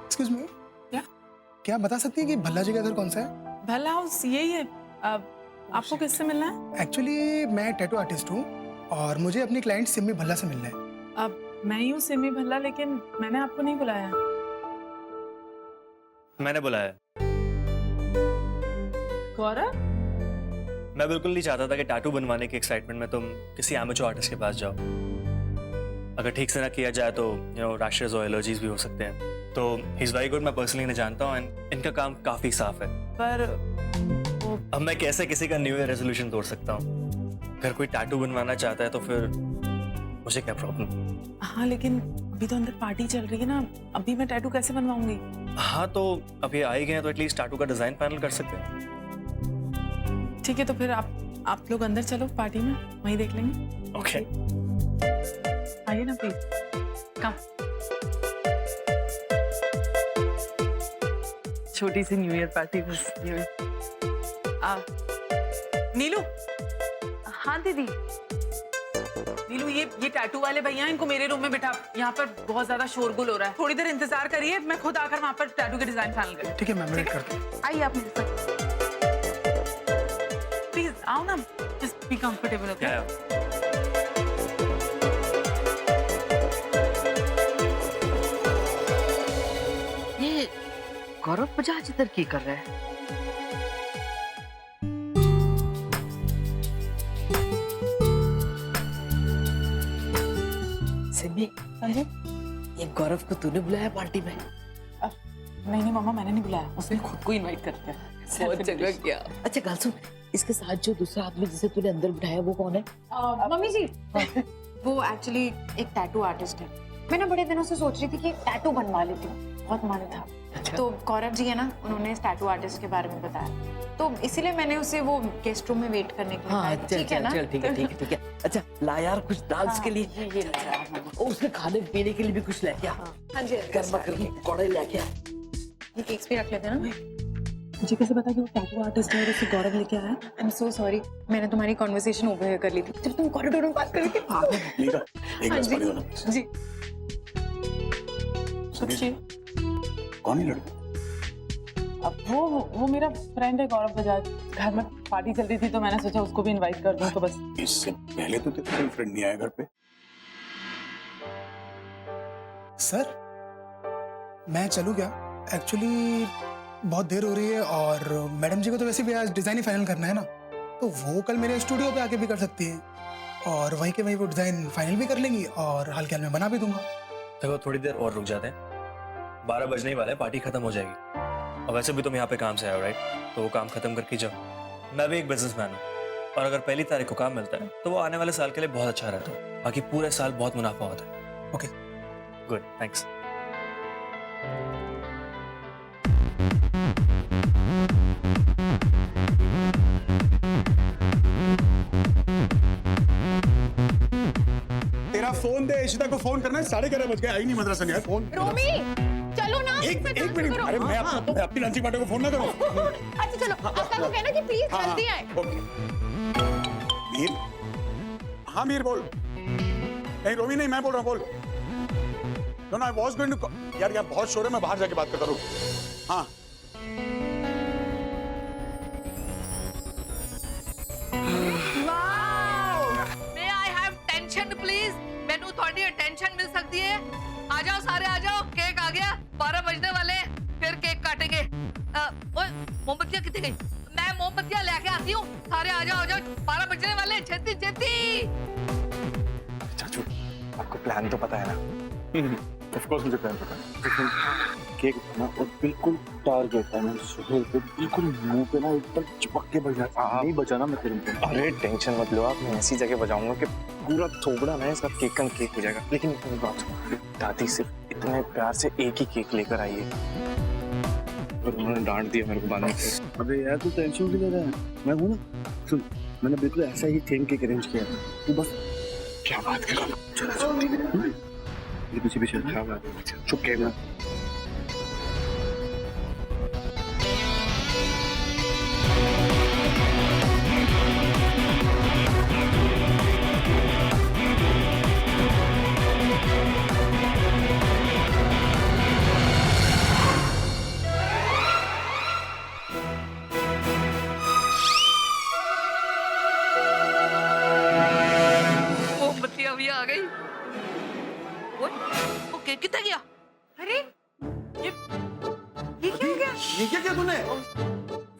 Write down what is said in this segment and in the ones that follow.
Excuse me, क्या आप बता सकती हैं कि भल्ला जी का घर कौन सा है? भल्ला हाउस यही है। आपको किससे मिलना है? एक्चुअली मैं टैटू आर्टिस्ट हूँ और मुझे अपनी क्लाइंट सिमी भल्ला से मिलना है। अब मैं ही हूँ सिमी भल्ला, लेकिन मैंने आपको नहीं बुलाया। मैंने बुलाया। गौरव? मैं बिल्कुल नहीं चाहता था कि टैटू बनवाने की एक्साइटमेंट में तुम किसी एमेच्योर आर्टिस्ट के पास जाओ। अगर ठीक से ना किया जाए तो रैशेस और एलर्जीज भी हो सकते हैं। तो ही इज वेरी गुड, मैं पर्सनली इन्हें जानता हूँ एंड इनका काम काफी साफ है। पर अब मैं कैसे किसी का न्यू ईयर रेजोल्यूशन तोड़ सकता हूँ? अगर कोई टैटू बनवाना चाहता है तो फिर मुझे क्या प्रॉब्लम? हाँ, लेकिन अभी तो अंदर पार्टी चल रही है ना, अभी मैं टैटू कैसे बनवाऊंगी? हाँ, तो अभी आ ही गए हैं तो एटलीस्ट टैटू का डिजाइन फाइनल कर सकते हैं। ठीक है, तो फिर आप लोग अंदर चलो पार्टी में, वहीं देख लेंगे। ओके। आइए ना प्लीज, कम। छोटी सी न्यू ईयर पार्टी बस। नीलू। हाँ दीदी। नीलू, ये टैटू वाले भैया, इनको मेरे रूम में बिठा। यहाँ पर बहुत ज्यादा शोरगुल हो रहा है, थोड़ी देर इंतजार करिए, मैं खुद आकर वहाँ पर टैटू के डिजाइन फाइनल करूँ। ठीक है मैम, वेट करता हूँ। आइए आप मेरे साथ। प्लीज आओ ना, जस्ट बी कंफर्टेबल। ओके? ये गौरव बजाज इधर की कर रहा है? सिमी, हाँ जी? ये गौरव को तूने बुलाया पार्टी में? नहीं मम्मा, मैंने नहीं बुलाया, उसने खुद को इनवाइट कर दिया। बहुत जगह गया। अच्छा गाल सुन, इसके साथ जो दूसरा आदमी जिसे तूने अंदर बिठाया वो कौन है? मम्मी जी, वो एक्चुअली एक टैटू आर्टिस्ट है। मैं ना बड़े दिनों से सोच रही थी कि टैटू बनवा लेती हूँ, बहुत मन था। अच्छा। तो गौरव जी है ना, उन्होंने इस टैटू आर्टिस्ट के बारे में बताया, तो इसीलिए मैंने उसे वो गेस्ट रूम में वेट करने के लिए हाँ, कहा। चल ठीक है ना? चल, ठीक है। अच्छा ला यार कुछ डांस के लिए। ये ले रहा है। और उसके खाने पीने के लिए भी कुछ लेके आ। हाँ जी, गर्मा गर्म पकौड़े लेके आ। ये केक्स भी रख लेते हैं ना। मुझे कैसे पता कि वो टैटू आर्टिस्ट है और उसे गौरव लेके आया? आई एम सो सॉरी, मैंने तुम्हारी कॉन्वर्सेशन ओवरहियर कर ली थी जब तुम कॉरिडोर में बात कर रही थी। हाँ जी। जी। सोचिए, कौन है लड़का? अब वो मेरा फ्रेंड है गौरव बजाज। घर में पार्टी चल रही थी तो मैंने सोचा उसको भी इनवाइट कर दूं, तो बस। इससे पहले तो तेरा कोई फ्रेंड नहीं आया घर पे। सर, मैं चलूँ क्या? एक्चुअली बहुत देर हो रही है और मैडम जी को तो वैसे भी आज डिजाइन ही फाइनल करना है ना, तो वो कल मेरे स्टूडियो पे आके भी कर सकती है और वहीं के वहीं वो डिजाइन फाइनल भी कर लेंगी और हाल के हाल में बना भी दूंगा। देखो थोड़ी देर और रुक जाते हैं, 12 बजने ही वाला है, पार्टी खत्म हो जाएगी। और वैसे भी तुम यहाँ पे काम से आए हो राइट, तो वो काम खत्म करके जाओ। मैं भी एक बिजनेसमैन हूँ और अगर पहली तारीख को काम मिलता है तो वो आने वाले साल के लिए बहुत अच्छा रहता है, बाकी पूरे साल बहुत मुनाफा होता है। Okay, good, thanks. तेरा फोन दे, इशिता को फोन करना है। 11:30 बज गए, आई नहीं मद्रासा यार। फोन रोमी, चलो ना। एक मिनट। अरे मैं अपनी लंचिंग पार्टी को फोन ना करूं? अच्छा चलो, आपका को कहना कि प्लीज जल्दी आए। ओके। मीर, हाँ मीर बोल। नहीं रोमी नहीं, मैं बोल रहा हूँ, बोल। No, I was going to... यार यहाँ बहुत शोर है, मैं बाहर जाके बात करता हूँ। हाँ। May I have tension please? मैनू थोड़ी अटेंशन मिल सकती है? आ जाओ सारे आ जाओ, केक आ गया, 12 बजने वाले, फिर केक काटेंगे। ओए मोमबत्तियाँ कितनी गई? मैं मोमबत्तियाँ लेके आती हूँ, सारे आ जाओ, 12 बजने वाले, छेती। चाचू, आपको प्लान तो पता है ना? Of course मुझे प्लान पता है। केक ना और बिल्कुल टारगेट है, मैं सुबह पे बिल्कुल मुंह पे ना एकदम चिपक के बजना। नहीं बचाना मैं तेरे को। अरे टेंशन मत लो आप, मैं ऐसी जगह बजाऊंगा कि पूरा थोबड़ा ना इसका केक हो जाएगा। लेकिन एक बात सुनो, दादी सिर्फ इतने प्यार से एक ही केक लेकर आई है और उन्होंने डांट दिया मेरे को बाद में। अबे यार तू टेंशन क्यों ले रहा है? मैं हूं ना। सुन, मैंने बिल्कुल ऐसा ही थीम केक अरेंज किया है, तू बस क्या बात कर रहा है। चलो पीछे क्या बात है? चुप के ना। केक कितना गया? अरे ये क्या हो गया? ये क्या किया तूने?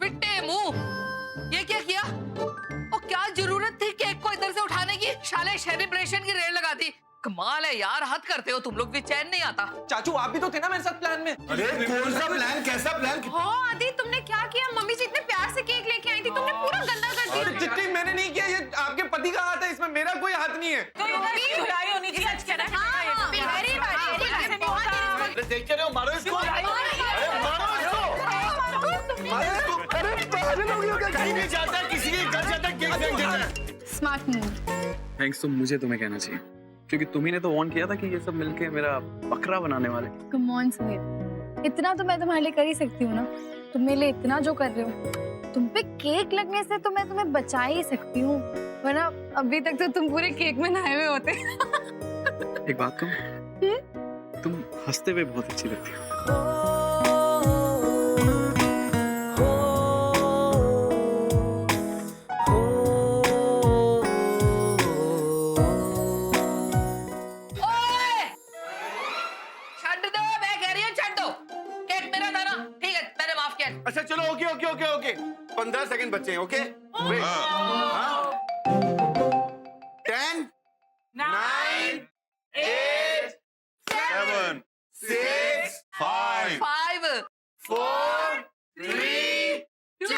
फिट्टे मुंह, ये क्या किया? और क्या जरूरत थी केक को इधर से उठाने की? शाले सेलिब्रेशन की रेड लगा दी। कमाल है यार, हद करते हो तुम लोग भी, चैन नहीं आता। चाचू आप भी तो थे ना मेरे साथ प्लान में। अरे कौन सा प्लान, कैसा प्लान? हाँ आदि, तुमने क्या किया? मम्मी जी इतने प्यार से केक लेके आई थी, तुमने पूरा गंदा कर दिया। चिट्ठी मैंने नहीं किया, ये आपके पति का हाथ है, इसमें मेरा कोई हाथ नहीं है। तो ये बुराई होनी चाहिए, सच कह रहा है। हाँ, very bad, very bad, बहुत irresponsible। अरे देख क्या रहे हो, मारो इसको, अरे मारो इसको, मारो इसको। अरे पागल हो गए हो क्या? कहीं नहीं जाता, किसी के घर जाता, केक फेंक देता है। Smart move. थैंक्स तो मुझे तुम्हें कहना चाहिए, क्योंकि तुम्ही ने तो वार्न किया था कि ये सब मिलके मेरा बकरा बनाने वाले। कम ऑन सुहेल, इतना तो मैं तुम्हारे लिए कर ही सकती हूँ ना। तुम मेरे लिए इतना जो कर रहे हो, तुम पे केक लगने से तो मैं तुम्हें बचा ही सकती हूँ, वरना अभी तक तो तुम पूरे केक में नहाए हुए होते। एक बात कहूँ, तुम हंसते हुए बहुत अच्छी लगती हो। अच्छा चलो, okay okay okay okay, 15 second बचे हैं, ओके? वेट, हाँ? 10, 9, 8, 7, 6, 5, 4, 3, 2,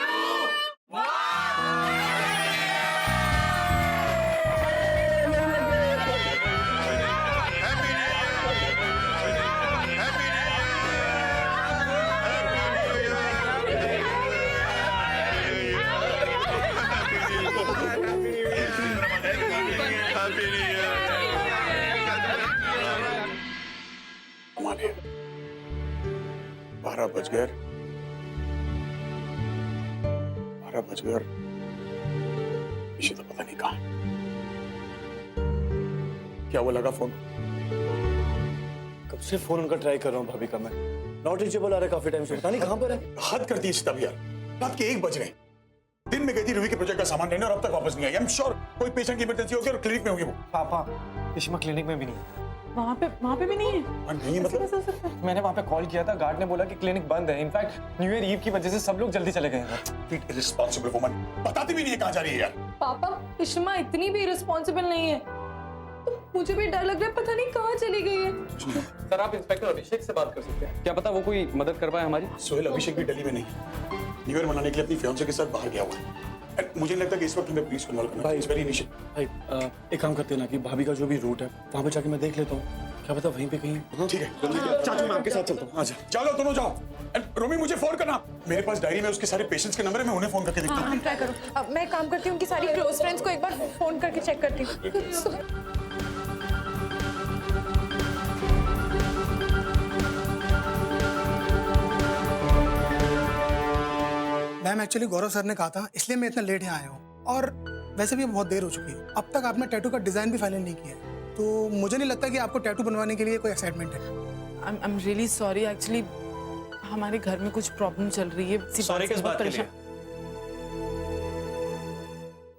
12 बज गए, 12 बज गए, इसे तो पता नहीं कहाँ है। क्या वो लगा फोन? कब से फोन उनका ट्राई कर रहा हूँ भाभी का मैं, नॉट रीचेबल आ रहा है काफी टाइम से, पता नहीं कहाँ पर है। हद कर दी तब यार, रात के 1 बज गए। दिन में गई थी रूही के प्रोजेक्ट का सामान लेने और अब तक वापस नहीं आई। आई एम श्योर कोई पेशेंट की इमरजेंसी होगी और क्लिनिक में होगी वो। पापा, इशिमा क्लिनिक में भी नहीं है। वहाँ पे भी नहीं है। नहीं मतलब मैंने वहाँ पे कॉल किया था, गार्ड ने बोला कि क्लिनिक बंद है। इनफैक्ट न्यू ईयर ईव की वजह से सब लोग जल्दी चले गए हैं। इररिस्पांसिबल वुमन, बताती भी नहीं है कहाँ जा रही है यार। पापा, इशिमा इतनी भी रिस्पॉन्सिबल नहीं है, तो मुझे भी डर लग रहा है, पता नहीं कहाँ चली गई है। सर आप इंस्पेक्टर अभिषेक से बात कर सकते हैं, क्या पता वो कोई मदद कर पाए हमारी। सोहेल, अभिषेक भी दिल्ली में नहीं, न्यू ईयर मनाने के लिए अपनी फियांसे के साथ बाहर गया हुआ है। मुझे नहीं लगता कि इस वक्त हमें पुलिस को इन्वॉल्व करना है। It's very initial. भाई एक काम करते हैं ना कि भाभी का जो भी रूट है वहाँ पे जाके मैं देख लेता हूँ, क्या पता वहीं पे कहीं। ठीक है, चाचू मैं आपके साथ चलता हूँ। आजा, चलो दोनों जाओ। रोमी मुझे फोन करना, मेरे पास डायरी में उसके सारे पेशेंट्स के नंबर है, मैं उन्हें फोन करके देखता हूँ। ट्राई करो। अब मैं काम करती हूँ, उनकी सारी क्लोज फ्रेंड्स को एक बार फोन करके चेक करती हूँ। मैम एक्चुअली गौरव सर ने कहा था, इसलिए मैं इतना लेट यहाँ आया हूँ, और वैसे भी बहुत देर हो चुकी है। अब तक आपने टैटू का डिजाइन भी फाइनल नहीं किया है, तो मुझे नहीं लगता कि आपको टैटू बनवाने के लिए कोई एक्साइटमेंट है। आई एम रियली सॉरी, एक्चुअली हमारे घर में कुछ प्रॉब्लम चल रही है। सॉरी किस बात के लिए?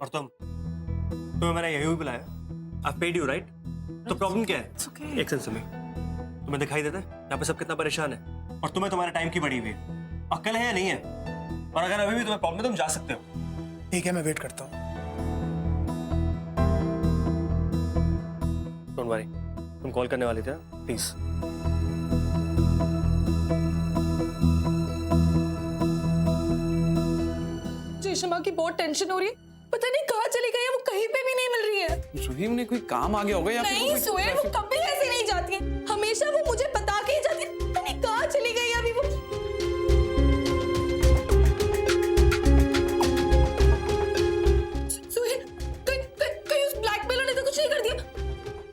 और तुम्हें मैंने यही भी बुलाया, आई पेड यू राइट? तो प्रॉब्लम क्या है? एक सेकंड सुनिए, तुम्हें दिखाई देता है यहाँ पे सब कितना परेशान है, और तुम्हें तुम्हारे टाइम की बड़ी हुई है, अक्ल है या नहीं है? और अगर अभी भी तुम्हें प्रॉब्लम है तुम जा सकते हो। ठीक है, मैं वेट करता हूँ। डोंट वरी, तुम कॉल करने वाले थे प्लीज। इशिमा की बहुत टेंशन हो रही है, पता नहीं कहाँ चली गई है, वो कहीं पे भी नहीं मिल रही है। रूही उन्हें कोई काम आ गया होगा या नहीं सोहेल, वो कभी ऐसे नहीं जाती है, हमेशा वो मुझे बता के ही जाती है, पता नहीं कहाँ चली गई है अभी वो। सोहेल, कहीं उस ब्लैक बेलो ने तो कुछ नहीं कर दिया?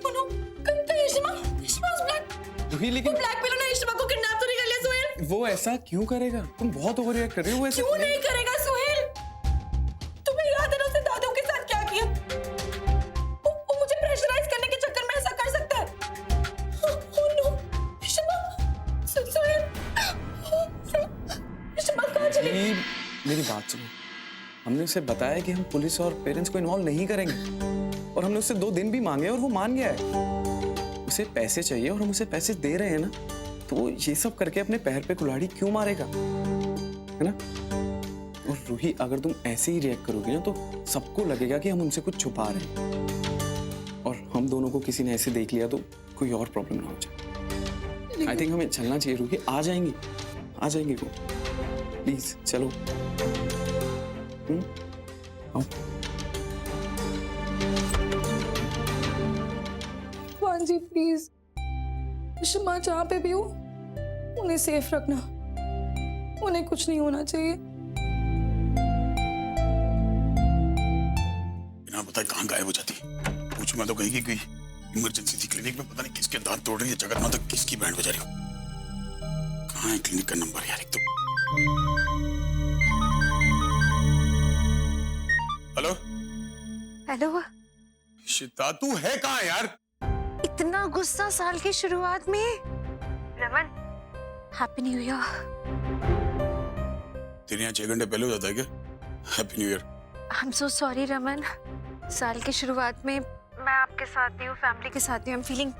Oh no, कहीं इशिमा उस रूही, लेकिन ब्लैक बेलो ने इशिमा को किडनैप तो नहीं कर लिया सोहेल? वो ऐसा क्यों करेगा? तुम बहुत ओवर रिएक्ट कर रही हो। वो ऐसा क्यों नहीं करेगा सोहेल? तुम्हें याद है ना उसने दादू के साथ क्या किया? वो मुझे प्रेशराइज करने के चक्कर में ऐसा कर सकता है। Oh no, इशिमा, सोहेल, इशिमा कहाँ चली गई? मेरी बात सुनो, हमने उसे बताया कि हम पुलिस और पेरेंट्स को इन्वॉल्व नहीं करेंगे, और हमने उससे 2 दिन भी मांगे और वो मान गया है। उसे पैसे चाहिए और हम उसे पैसे दे रहे हैं ना, तो ये सब करके अपने पैर पे कुल्हाड़ी क्यों मारेगा, है ना? और रूही, अगर तुम ऐसे ही रिएक्ट करोगी ना तो सबको लगेगा कि हम उनसे कुछ छुपा रहे हैं, और हम दोनों को किसी ने ऐसे देख लिया तो कोई और प्रॉब्लम ना हो जाए। आई थिंक हमें चलना चाहिए रूही, आ जाएंगी वो। प्लीज चलो। आओ। भगवान जी प्लीज, शमा जहाँ पे भी हो उन्हें सेफ रखना, उन्हें कुछ नहीं होना चाहिए। बिना बताए कहाँ गायब हो जाती, पूछूंगा तो कहीं की कोई इमरजेंसी थी क्लिनिक में, पता नहीं किसके दांत तोड़ रही है, जगन्नाथ तक किसकी बैंड बजा रही हो। कहाँ है क्लिनिक का नंबर यार? एक तो हेलो हेलो, शिता, तू है कहाँ यार? इतना गुस्सा साल की शुरुआत में। Raman, happy new year. तेरे यहाँ 6 घंटे पहले हो जाता है क्या? Happy new year. I am so sorry Raman, साल की शुरुआत में मैं आपके साथ नहीं हूँ, फैमिली के साथ नहीं हूँ। I am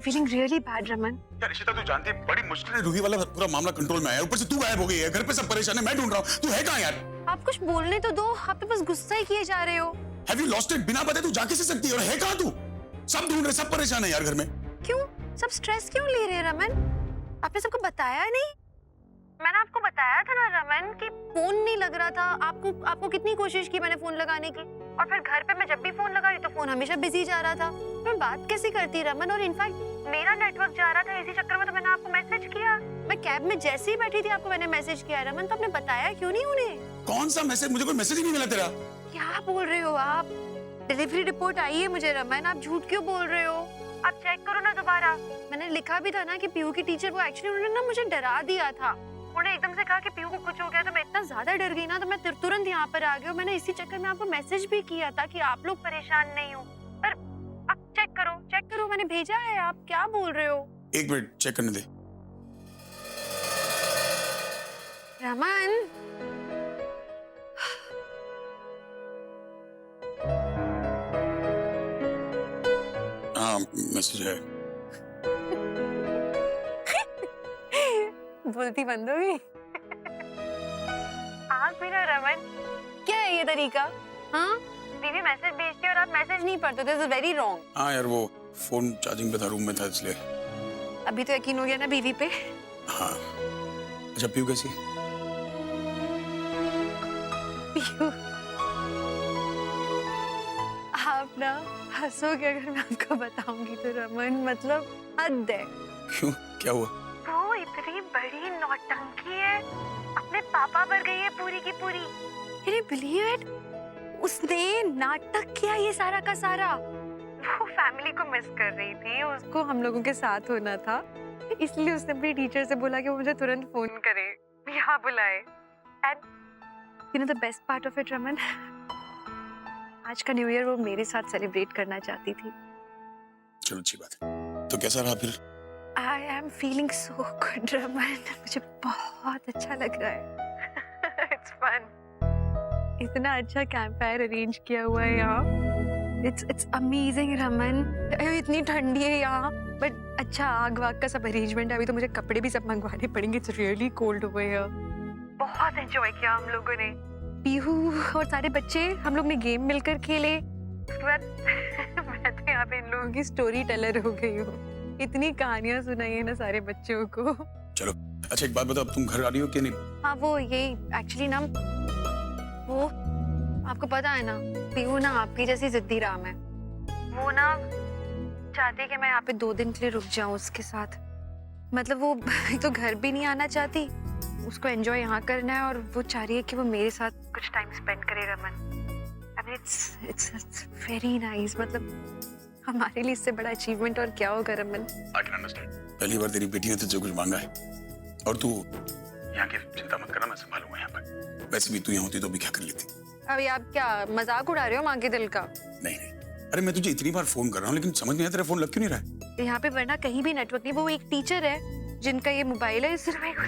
feeling really bad Raman. यार इशिता, तू जानती है बड़ी मुश्किल है रूही वाला पूरा मामला कंट्रोल में आया, ऊपर से तू गायब हो गई है, घर पे सब परेशान है, मैं ढूंढ रहा हूँ, तू है कहाँ यार? आप कुछ बोलने तो दो, आप तो बस गुस्सा ही किए जा रहे हो। Have you lost it? बिना बताए तू जा कैसे सकती है? और है कहाँ तू? सब ढूंढ रहे, सब परेशान है यार घर में। क्यों सब स्ट्रेस क्यों ले रहे हैं रमन? आपने सबको बताया नहीं? मैंने आपको बताया था ना रमन कि फोन नहीं लग रहा था। आपको कितनी कोशिश की मैंने फोन लगाने की, और फिर घर पे मैं जब भी फोन लगा रही तो फोन हमेशा बिजी जा रहा था। मैं बात कैसे करती रमन? और इनफैक्ट मेरा नेटवर्क जा रहा था, इसी चक्कर में तो मैंने आपको मैसेज किया। मैं कैब में जैसे ही बैठी थी आपको मैंने मैसेज किया रमन, तो आपने बताया क्यों नहीं उन्हें? कौन सा मैसेज? मुझे कोई मैसेज ही नहीं मिला तेरा। क्या बोल रहे हो आप? डिलीवरी रिपोर्ट आई है मुझे रमन, आप झूठ क्यों बोल रहे हो? आप चेक करो ना दोबारा। मैंने लिखा भी था ना कि पीयू की टीचर, वो एक्चुअली उन्होंने ना मुझे डरा दिया था। उन्होंने एकदम से कहा कि पीयू को कुछ हो गया, तो मैं इतना ज्यादा डर गई ना, तो मैं तुरंत यहाँ पर आ गई। और मैंने इसी चक्कर में आपको मैसेज भी किया था कि आप लोग परेशान नहीं हो। पर आप चेक करो, मैंने भेजा है। आप क्या बोल रहे हो? एक मिनट चेक करने दे। रमन, हाँ मैसेज है। बोलती बंद हो गई। आप भी ना रमन, क्या है ये तरीका? हाँ, बीवी मैसेज भेजती है और आप मैसेज नहीं पढ़ते। This is very wrong. हाँ यार, वो फोन चार्जिंग पे था, रूम में था, इसलिए। अभी तो यकीन हो गया ना बीवी पे? हाँ। अच्छा पीयू कैसी? पीयू, आप ना हंसोगे अगर मैं आपको बताऊंगी तो रमन, मतलब हद है। क्यों, क्या हुआ? वो इतनी बड़ी नौटंकी है, अपने पापा पर गई है पूरी की पूरी। Can you believe it? उसने नाटक किया ये सारा का सारा। वो फैमिली को मिस कर रही थी, उसको हम लोगों के साथ होना था, इसलिए उसने अपनी टीचर से बोला कि वो मुझे तुरंत फोन करे, यहाँ बुलाए। And you know the best part of it, Raman, आज का न्यू ईयर वो मेरे साथ सेलिब्रेट करना चाहती थी। चलो अच्छी बात है। तो कैसा रहा फिर? I am feeling so good, Raman, मुझे बहुत अच्छा लग रहा है। It's fun. इतना अच्छा कैंप फायर अरेंज किया हुआ है यहाँ। It's amazing, Raman. इतनी ठंडी है यहाँ, बट अच्छा आग वाग का सब अरेंजमेंट है। अभी तो मुझे कपड़े भी सब मंगवाने पड़ेंगे। It's really cold over here. बहुत एंजॉय किया हम लोगों ने। पीहू और सारे बच्चे, हम लोग ने गेम मिलकर खेले। उसके बाद मैं तो यहाँ पे इन लोगों की स्टोरी टेलर हो गई हूँ। इतनी कहानियां सुनाई है ना सारे बच्चों को। चलो अच्छा एक बात बताओ, अब तुम घर आ रही हो कि नहीं? हाँ वो यही एक्चुअली ना, वो आपको पता है ना, पीहू ना आपकी जैसी जिद्दी राम है। वो ना चाहती कि मैं यहाँ पे 2 दिन के लिए रुक जाऊँ उसके साथ। मतलब वो तो घर भी नहीं आना चाहती, उसको एंजॉय यहाँ करना है, और वो चाह रही है कि वो मेरे साथ कुछ टाइम स्पेंड करे Raman. I mean, it's very nice। मतलब हमारे लिए इससे बड़ा अचीवमेंट और क्या होगा रमन? I can understand। पहली बार तेरी बेटी ने तुझसे कुछ मांगा है, और तू यहाँ की चिंता मत करना, मैं संभालूंगा यहाँ पर। वैसे भी तू यहाँ होती तो भी क्या कर लेती। अभी आप क्या मजाक उड़ा रहे हो माँ के दिल का? नहीं नहीं, अरे मैं तुझे इतनी बार फोन कर रहा हूँ, लेकिन समझ नहीं आया तेरा फोन लग क्यों नहीं रहा है। यहाँ पे वरना कहीं भी नेटवर्क नहीं। वो एक टीचर है जिनका ये मोबाइल है, सिर्फ एक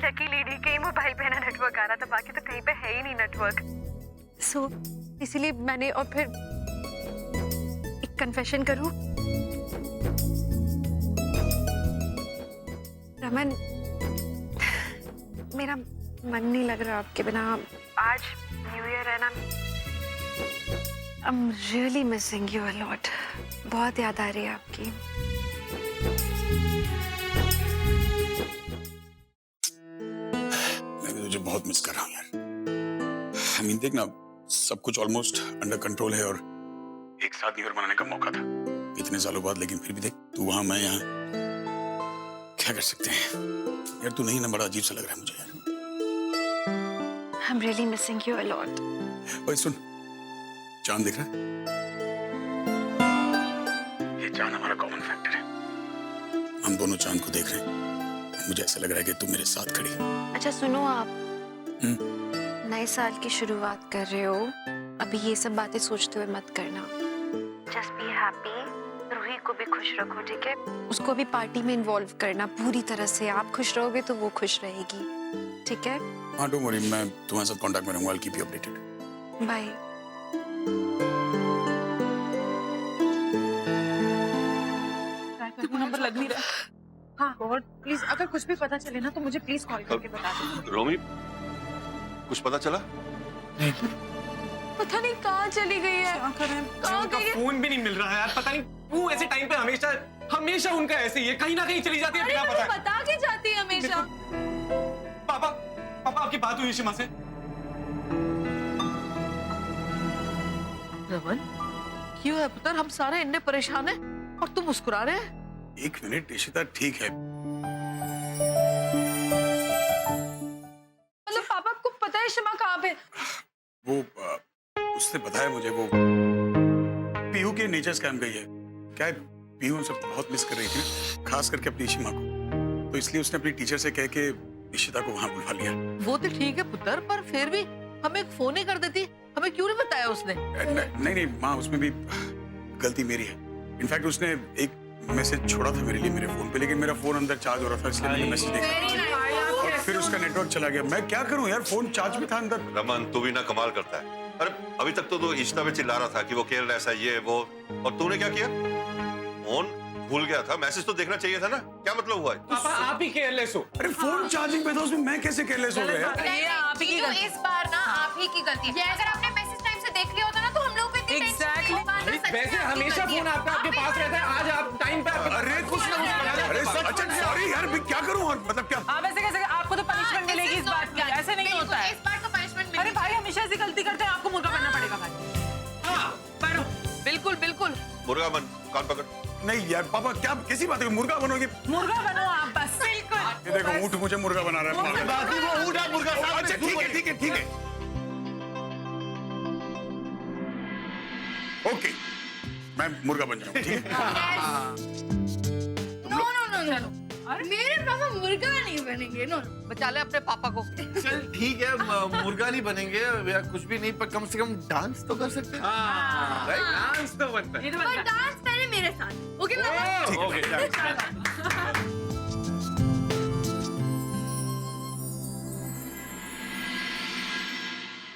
लकी लेडी के ही मोबाइल पे ना नेटवर्क आ रहा था, बाकी तो कहीं पे है ही नहीं नेटवर्क। सो इसीलिए मैंने, और फिर एक कन्फेशन करूं, रमन, मेरा मन नहीं लग रहा आपके बिना। आज न्यू ईयर है ना। I'm really missing you a lot. बहुत याद आ रही है आपकी। मैं भी तुझे बहुत मिस कर रहा हूँ यार। I mean, देख ना, सब कुछ ऑलमोस्ट अंडर कंट्रोल है और एक साथ न्यू ईयर मनाने का मौका था इतने सालों बाद, लेकिन फिर भी देख, तू वहां मैं यहाँ, क्या कर सकते हैं यार। तू नहीं ना, बड़ा अजीब सा लग रहा है मुझे यार। I'm really missing you a lot. ओए सुन, चांद दिख रहा है? ये चांद हमारा कॉमन फैक्टर है। हम दोनों चांद को देख रहे हैं। मुझे ऐसा लग रहा है कि तू मेरे साथ खड़ी है। अच्छा सुनो, आप नए साल की शुरुआत कर रहे हो, अभी ये सब बातें सोचते हुए मत करना। Just be happy. रूही को भी खुश रखो, ठीक है? उसको भी पार्टी में इन्वॉल्व करना पूरी तरह से। आप खुश रहोगे तो वो खुश रहेगी, ठीक है? हाँ डोंट वरी, मैं तुम्हारे साथ कांटेक्ट में रहूंगा। I'll keep you updated. Bye. Number लग नहीं रहा। हाँ और प्लीज अगर कुछ भी पता चले ना तो मुझे प्लीज कॉल करके बता दो। रोमी, कुछ पता चला? पता नहीं कहाँ चली गई है। कहाँ गई है? फोन भी नहीं मिल रहा है यार। पता नहीं वो ऐसे टाइम पे हमेशा उनका ऐसे ही है, कहीं ना कहीं चली जाती है बिना पता। बता के जाती है हमेशा। पापा आपकी बात हुई शिमा से? रमन, क्यों है पुत्र? हम सारे इतने परेशान हैं और तुम मुस्कुरा रहे हैं। एक मिनट इशिता, ठीक है। मतलब पापा को पता है शिमा कहाँ पे? वो उसने बताया मुझे, वो पीहू के नेचर स्कैम गई है। क्या है, पीहू हमसे बहुत मिस कर रही थी, खास करके अपनी इशिमा को, तो इसलिए उसने अपनी टीचर से कह के इशिता को वहां बुलवा लिया। वो तो ठीक है पुत्र, पर फिर भी हमें एक फोन ही कर देती, हमें क्यों नहीं बताया उसने? नहीं माँ, उसमें भी गलती मेरी है। इनफैक्ट उसने एक मैसेज छोड़ा था मेरे लिए मेरे फोन पे, लेकिन मेरा फोन अंदर चार्ज हो रहा था, इसलिए मैंने मैसेज देखा और फिर उसका नेटवर्क चला गया। मैं क्या करूं यार, फोन चार्ज में था अंदर। रमन, तू भी ना कमाल करता है। अरे अभी तक तो इश्ता में चिल्ला रहा था कि वो केयरलेस है, ये वो, और तूने क्या किया? फोन भूल गया था, मैसेज तो देखना चाहिए था ना। क्या मतलब हुआ है? पापा आप ही केयरलेस हो। अरे फोन चार्जिंग पे था, उसमें मैं कैसे केयरलेस हो गया? ये आप ही की गलती। इस बार ना आप ही की गलती है। अगर आपने मैसेज टाइम से देख लिया होता ना तो हम लोग भी इतनी टेंशन नहीं होता। वैसे हमेशा फोन आपके पास रहता है, आज आप टाइम पे। अरे कुछ ना, अरे अच्छा सॉरी यार, मैं क्या करूं? और मतलब क्या? आप ऐसे कैसे? आपको तो पनिशमेंट मिलेगी इस बात की। ऐसे नहीं होता है। इस बार तो पनिशमेंट अरे भाई हमेशा ऐसी गलती करते हैं, आपको मुर्गा बनना पड़ेगा भाई। हाँ पर बिल्कुल बिल्कुल। मुर्गा बन, कान पकड़। नहीं यार पापा, क्या किसी बात है? मुर्गा बनोगे? मुर्गा बनो आप बस। बिल्कुल। ये देखो, ऊँट मुझे मुर्गा बना रहा है। वो ऊँट है, मुर्गा सामने। अच्छा ठीक है। ओके, मैं मुर्गा बन जाऊँ, ठीक है? नो मेरे पापा मुर्गा नहीं बनेंगे। नो बचा ले अपने पापा को। चल ठीक है, मुर्गा नहीं बनेंगे या कुछ भी नहीं, पर कम से कम डांस तो कर सकते हैं। डांस तो बनता है। पर डांस पहले मेरे साथ। ओके पापा? ओके।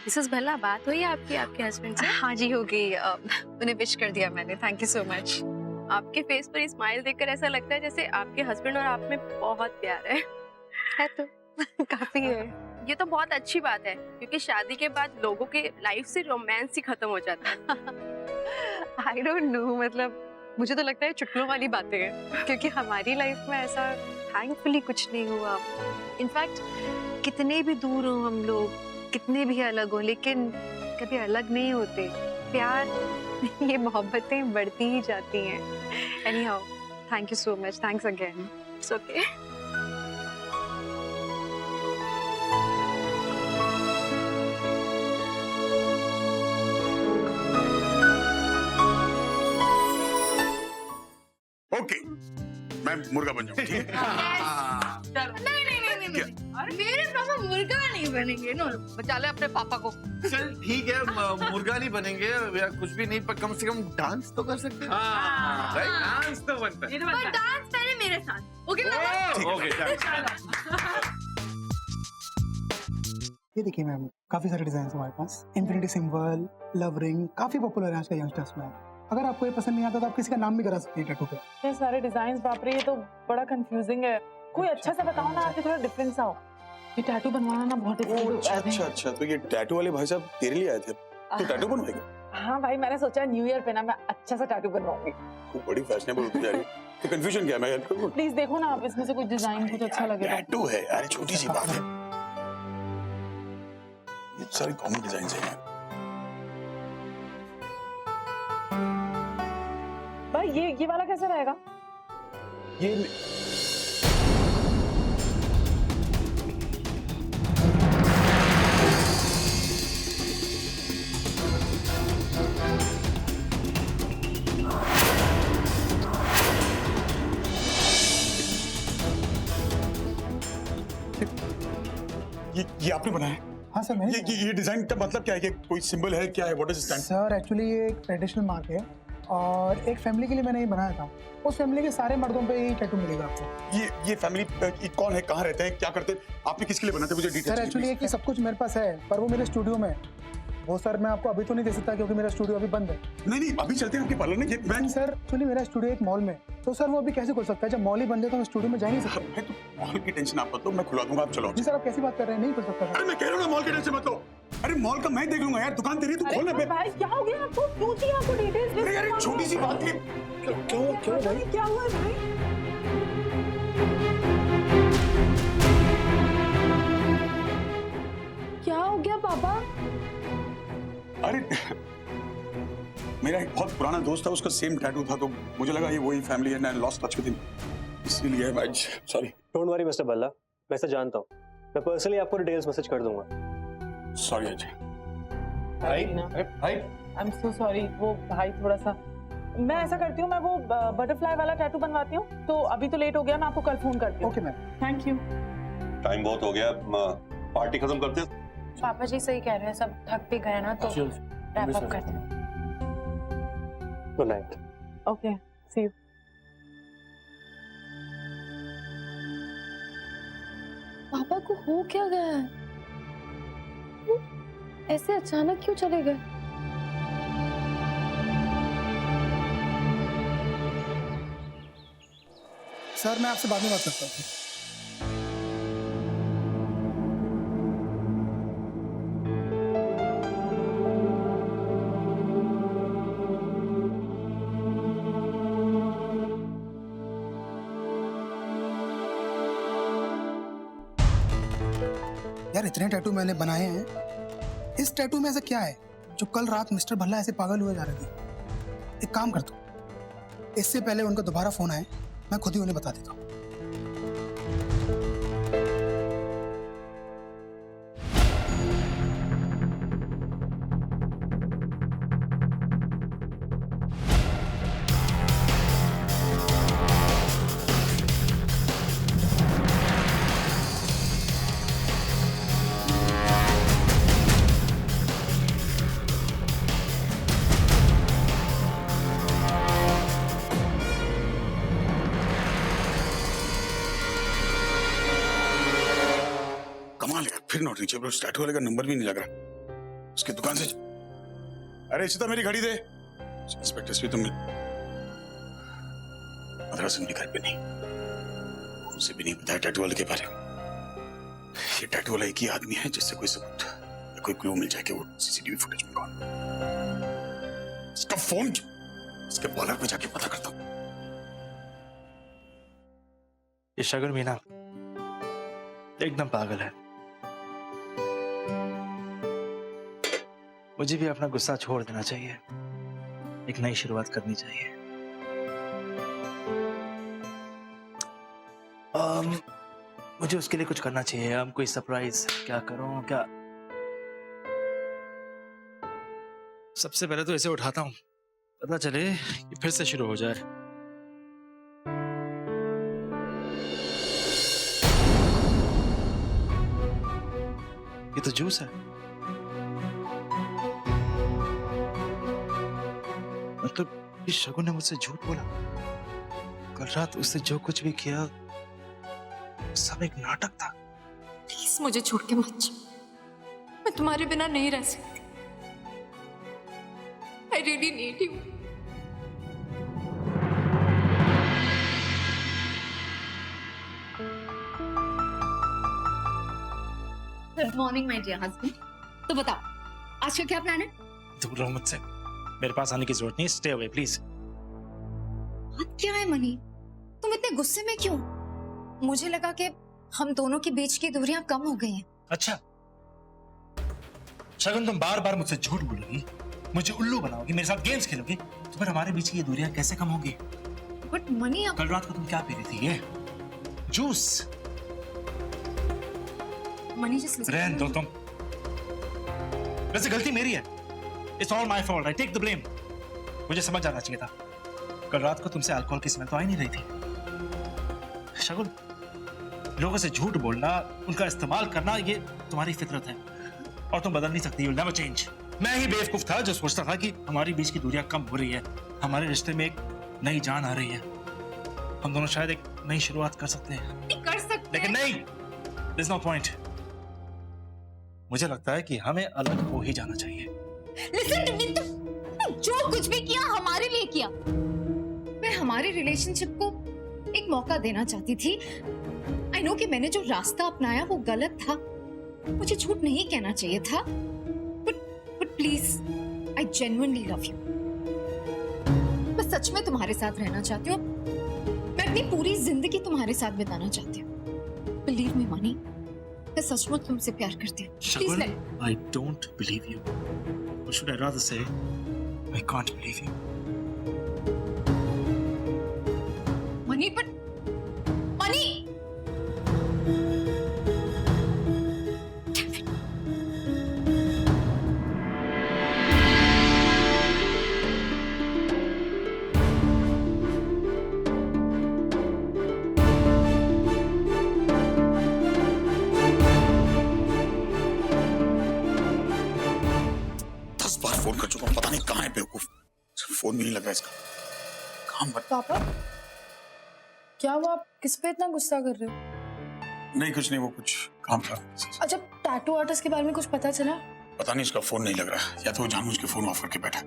मिसेस भल्ला, बात हुई आपकी आपके हस्बैंड से? हाँ जी हो गई। उन्हें विश कर दिया मैंने। Thank you so much. आपके फेस पर स्माइल देखकर ऐसा लगता है जैसे आपके हस्बैंड और आप में बहुत प्यार है तो काफी है। ये तो बहुत अच्छी बात है, क्योंकि शादी के बाद लोगों के लाइफ से रोमांस ही खत्म हो जाता है। आई डोंट नो, मतलब मुझे तो लगता है चुटकुलों वाली बातें हैं, क्योंकि हमारी लाइफ में ऐसा थैंकफुली कुछ नहीं हुआ। इनफैक्ट कितने भी दूर हो हम लोग, कितने भी अलग हो, लेकिन कभी अलग नहीं होते। प्यार ये मोहब्बतें बढ़ती ही जाती हैं। Anyhow, thank you so much. Thanks again. It's okay. Okay, मैं मुर्गा बन जाऊँ, ठीक है? नहीं मेरे पापा मुर्गा नहीं बनेंगे। नो बचा ले अपने पापा को। चल ठीक है, मुर्गा नहीं बनेंगे या कुछ भी नहीं, पर कम से कम डांस तो कर सकते हैं। डांस तो बनता है। पर डांस पहले मेरे साथ। ओके पापा? ओके। ये देखिए मैम, काफी सारे डिजाइन हमारे पास। इंफिनिटी सिंबल, लव रिंग, काफी पॉपुलर है आजकल यंगस्टर्स में। अगर आपको ये पसंद नहीं आता तो आप किसी का नाम भी करा सकते हैं टैटू पे। ये सारे डिजाइन, बाप रे, ये तो बड़ा कंफ्यूजिंग है। कोई अच्छा सा बताओ ना, आपके थोड़ा डिफरेंस आओ। ये टैटू बनवाना ना बहुत डिफिकल्ट होता है। अच्छा अच्छा, तो ये टैटू वाले भाई साहब तेरे लिए आए थे, तो टैटू बनवाएंगे? हाँ भाई, मैंने सोचा न्यू ईयर पे ना मैं अच्छा सा टैटू बनवाऊंगी। खूब बड़ी फैशनेबल होती जा रही है। तो कंफ्यूजन क्या है, मैं हेल्प करूं? प्लीज देखो ना आप, इसमें से कुछ डिजाइन कुछ अच्छा लगे तो। टैटू है यार, छोटी सी बात है, ये सारी कॉमन डिजाइन है। भाई ये वाला कैसा रहेगा? ये ये आपने बनाया है? हाँ सर, मैंने ये डिजाइन का मतलब क्या है? ये कोई सिंबल है, क्या है, what is stand? Sir actually ये एक ट्रेडिशनल मार्क है और एक फैमिली के लिए मैंने ये बनाया था। उस फैमिली के सारे मर्दों पे ये टैटू मिलेगा आपको। ये फैमिली कौन है, कहाँ रहते हैं, क्या करते हैं, आपने किसके लिए बनाते हैं, मुझे डिटेल। सर एक्चुअली ये सब कुछ मेरे पास है, पर वो मेरे स्टूडियो में है। वो सर मैं आपको अभी तो नहीं दे सकता क्योंकि मेरा स्टूडियो अभी बंद है। नहीं अभी चलते हैं आपके पार्लर में। नहीं सर, एक्चुअली मेरा स्टूडियो एक मॉल में, तो सर वो अभी कैसे खुल सकता है? जब मॉल ही बंद है तो मैं स्टूडियो में जा नहीं सकता। तो मॉल की टेंशन आप मत लो, मैं खुला दूंगा, आप चलो। जी सर, आप कैसी बात कर रहे हैं? नहीं खुल सकता। अरे मैं कह रहा हूँ ना, मॉल की टेंशन मत लो। अरे मॉल का मैं देख लूंगा यार, दुकान तेरी, तू खोल ना बे। भाई क्या हो गया आपको? क्यों चाहिए आपको डिटेल्स? अरे यार छोटी सी बात है। क्यों भाई, क्या हुआ भाई? क्या हो गया पापा? अरे मेरा एक बहुत पुराना दोस्त था, उसका सेम टैटू था, तो मुझे लगा ये वही फैमिली है, I lost touch with him, इसलिए मैं sorry. Don't worry mister Bhalla, मैं इसे जानता हूँ, मैं पर्सनली आपको डिटेल्स मैसेज कर दूंगा। सॉरी अजय। भाई भाई आई एम सो सॉरी। वो भाई थोड़ा सा, मैं ऐसा करती हूँ, मैं वो बटरफ्लाई वाला टैटू बनवाती हूँ, तो अभी तो लेट हो गया, मैं आपको कल फोन करती हूँ। Okay ma'am, thank you. Time बहुत हो गया, पार्टी खत्म करते हैं। पापा जी सही कह रहे हैं, सब थक भी गए ना, तो रैप अप करते हैं। Good night. Okay, see you. पापा को हो क्या गया है? वो ऐसे अचानक क्यों चले गए? सर मैं आपसे बाद में बात करता हूँ। यार इतने टैटू मैंने बनाए हैं, इस टैटू में ऐसा क्या है जो कल रात मिस्टर भल्ला ऐसे पागल हुए जा रहे थे? एक काम करता हूँ, इससे पहले उनका दोबारा फोन आए मैं खुद ही उन्हें बता देता हूँ। कमाल है, फिर नॉट रीचेबल, टैटू वाले का नंबर भी नहीं लग रहा। उसकी दुकान से, अरे इसी मेरी घड़ी दे। इंस्पेक्टर भी तुम मद्रास भी घर पे नहीं, उसे भी नहीं बताया टैटू वाले के बारे में। ये टैटू वाला एक ही आदमी है जिससे कोई सबूत या कोई क्लू मिल जाए कि वो सीसीटीवी फुटेज में कौन। इसका फोन इसके पार्लर पे जाके पता करता हूँ। ये शगुन मीना एकदम पागल है। मुझे भी अपना गुस्सा छोड़ देना चाहिए, एक नई शुरुआत करनी चाहिए। मुझे उसके लिए कुछ करना चाहिए। कोई सरप्राइज क्या करूं, क्या? सबसे पहले तो इसे उठाता हूं, पता चले कि फिर से शुरू हो जाए। ये तो जूस है, मतलब इस शगुन ने मुझसे झूठ बोला। कल रात उसने जो कुछ भी किया सब एक नाटक था। प्लीज मुझे छोड़ के मत जाओ, मैं तुम्हारे बिना नहीं रह सकती। I really need you. Good morning my dear husband. तो बताओ आज का क्या प्लान है? दूर रहो मुझसे, मेरे पास आने की जरूरत नहीं, स्टे अवे प्लीज। बात क्या है मनी, तुम इतने गुस्से में क्यों? मुझे लगा कि हम दोनों के बीच की दूरियां कम हो गई हैं। अच्छा शगुन, तुम बार बार मुझसे झूठ बोलोगी, मुझे उल्लू बनाओगी, मेरे साथ गेम्स खेलोगी, तो फिर हमारे बीच की ये दूरियां कैसे कम होगी? बट मनी कल रात को तुम क्या पी रही थी? ये जूस। मनी जस्ट रहने दो तुम, वैसे गलती मेरी है, it's all my fault, I take the blame. मुझे समझ जाना चाहिए था, कल रात को तुमसे अल्कोहल की स्मेल तो आ ही नहीं रही थी। शगुन, लोगों से झूठ बोलना, उनका इस्तेमाल करना, ये तुम्हारी फितरत है और तुम बदल नहीं सकती, you'll never change। मैं ही बेवकूफ था जो सोचता था कि हमारी बीच की दूरियां कम हो रही है, हमारे रिश्ते में एक नई जान आ रही है, हम दोनों शायद एक नई शुरुआत कर सकते हैं। कर सकते लेकिन नहीं, there's no point। मुझे लगता है कि हमें अलग हो ही जाना चाहिए। लिसन टू मी, तुम जो कुछ भी किया हमारे लिए किया। मैं हमारे रिलेशनशिप को एक मौका देना चाहती थी। आई नो कि मैंने जो रास्ता अपनाया वो गलत था, मुझे झूठ नहीं कहना चाहिए था, but please I genuinely love you. मैं सच में तुम्हारे साथ रहना चाहती हूँ, मैं अपनी पूरी जिंदगी तुम्हारे साथ बिताना चाहती हूँ। बिलीव मी मनी, मैं सचमुच तुमसे प्यार करती हूँ। शगुन, I don't believe you, or should I rather say, I can't believe you। Money, but money, phone कर चुका हूँ, पता नहीं कहाँ है बेवकूफ, फोन भी नहीं लग रहा इसका। काम बट पापा क्या हुआ, आप किस पे इतना गुस्सा कर रहे हो? नहीं, कुछ नहीं, वो कुछ काम था। अच्छा टैटू आर्टिस्ट के बारे में कुछ पता चला? पता नहीं, उसका फोन नहीं लग रहा, या तो वो जानबूझ के फोन ऑफ करके बैठा।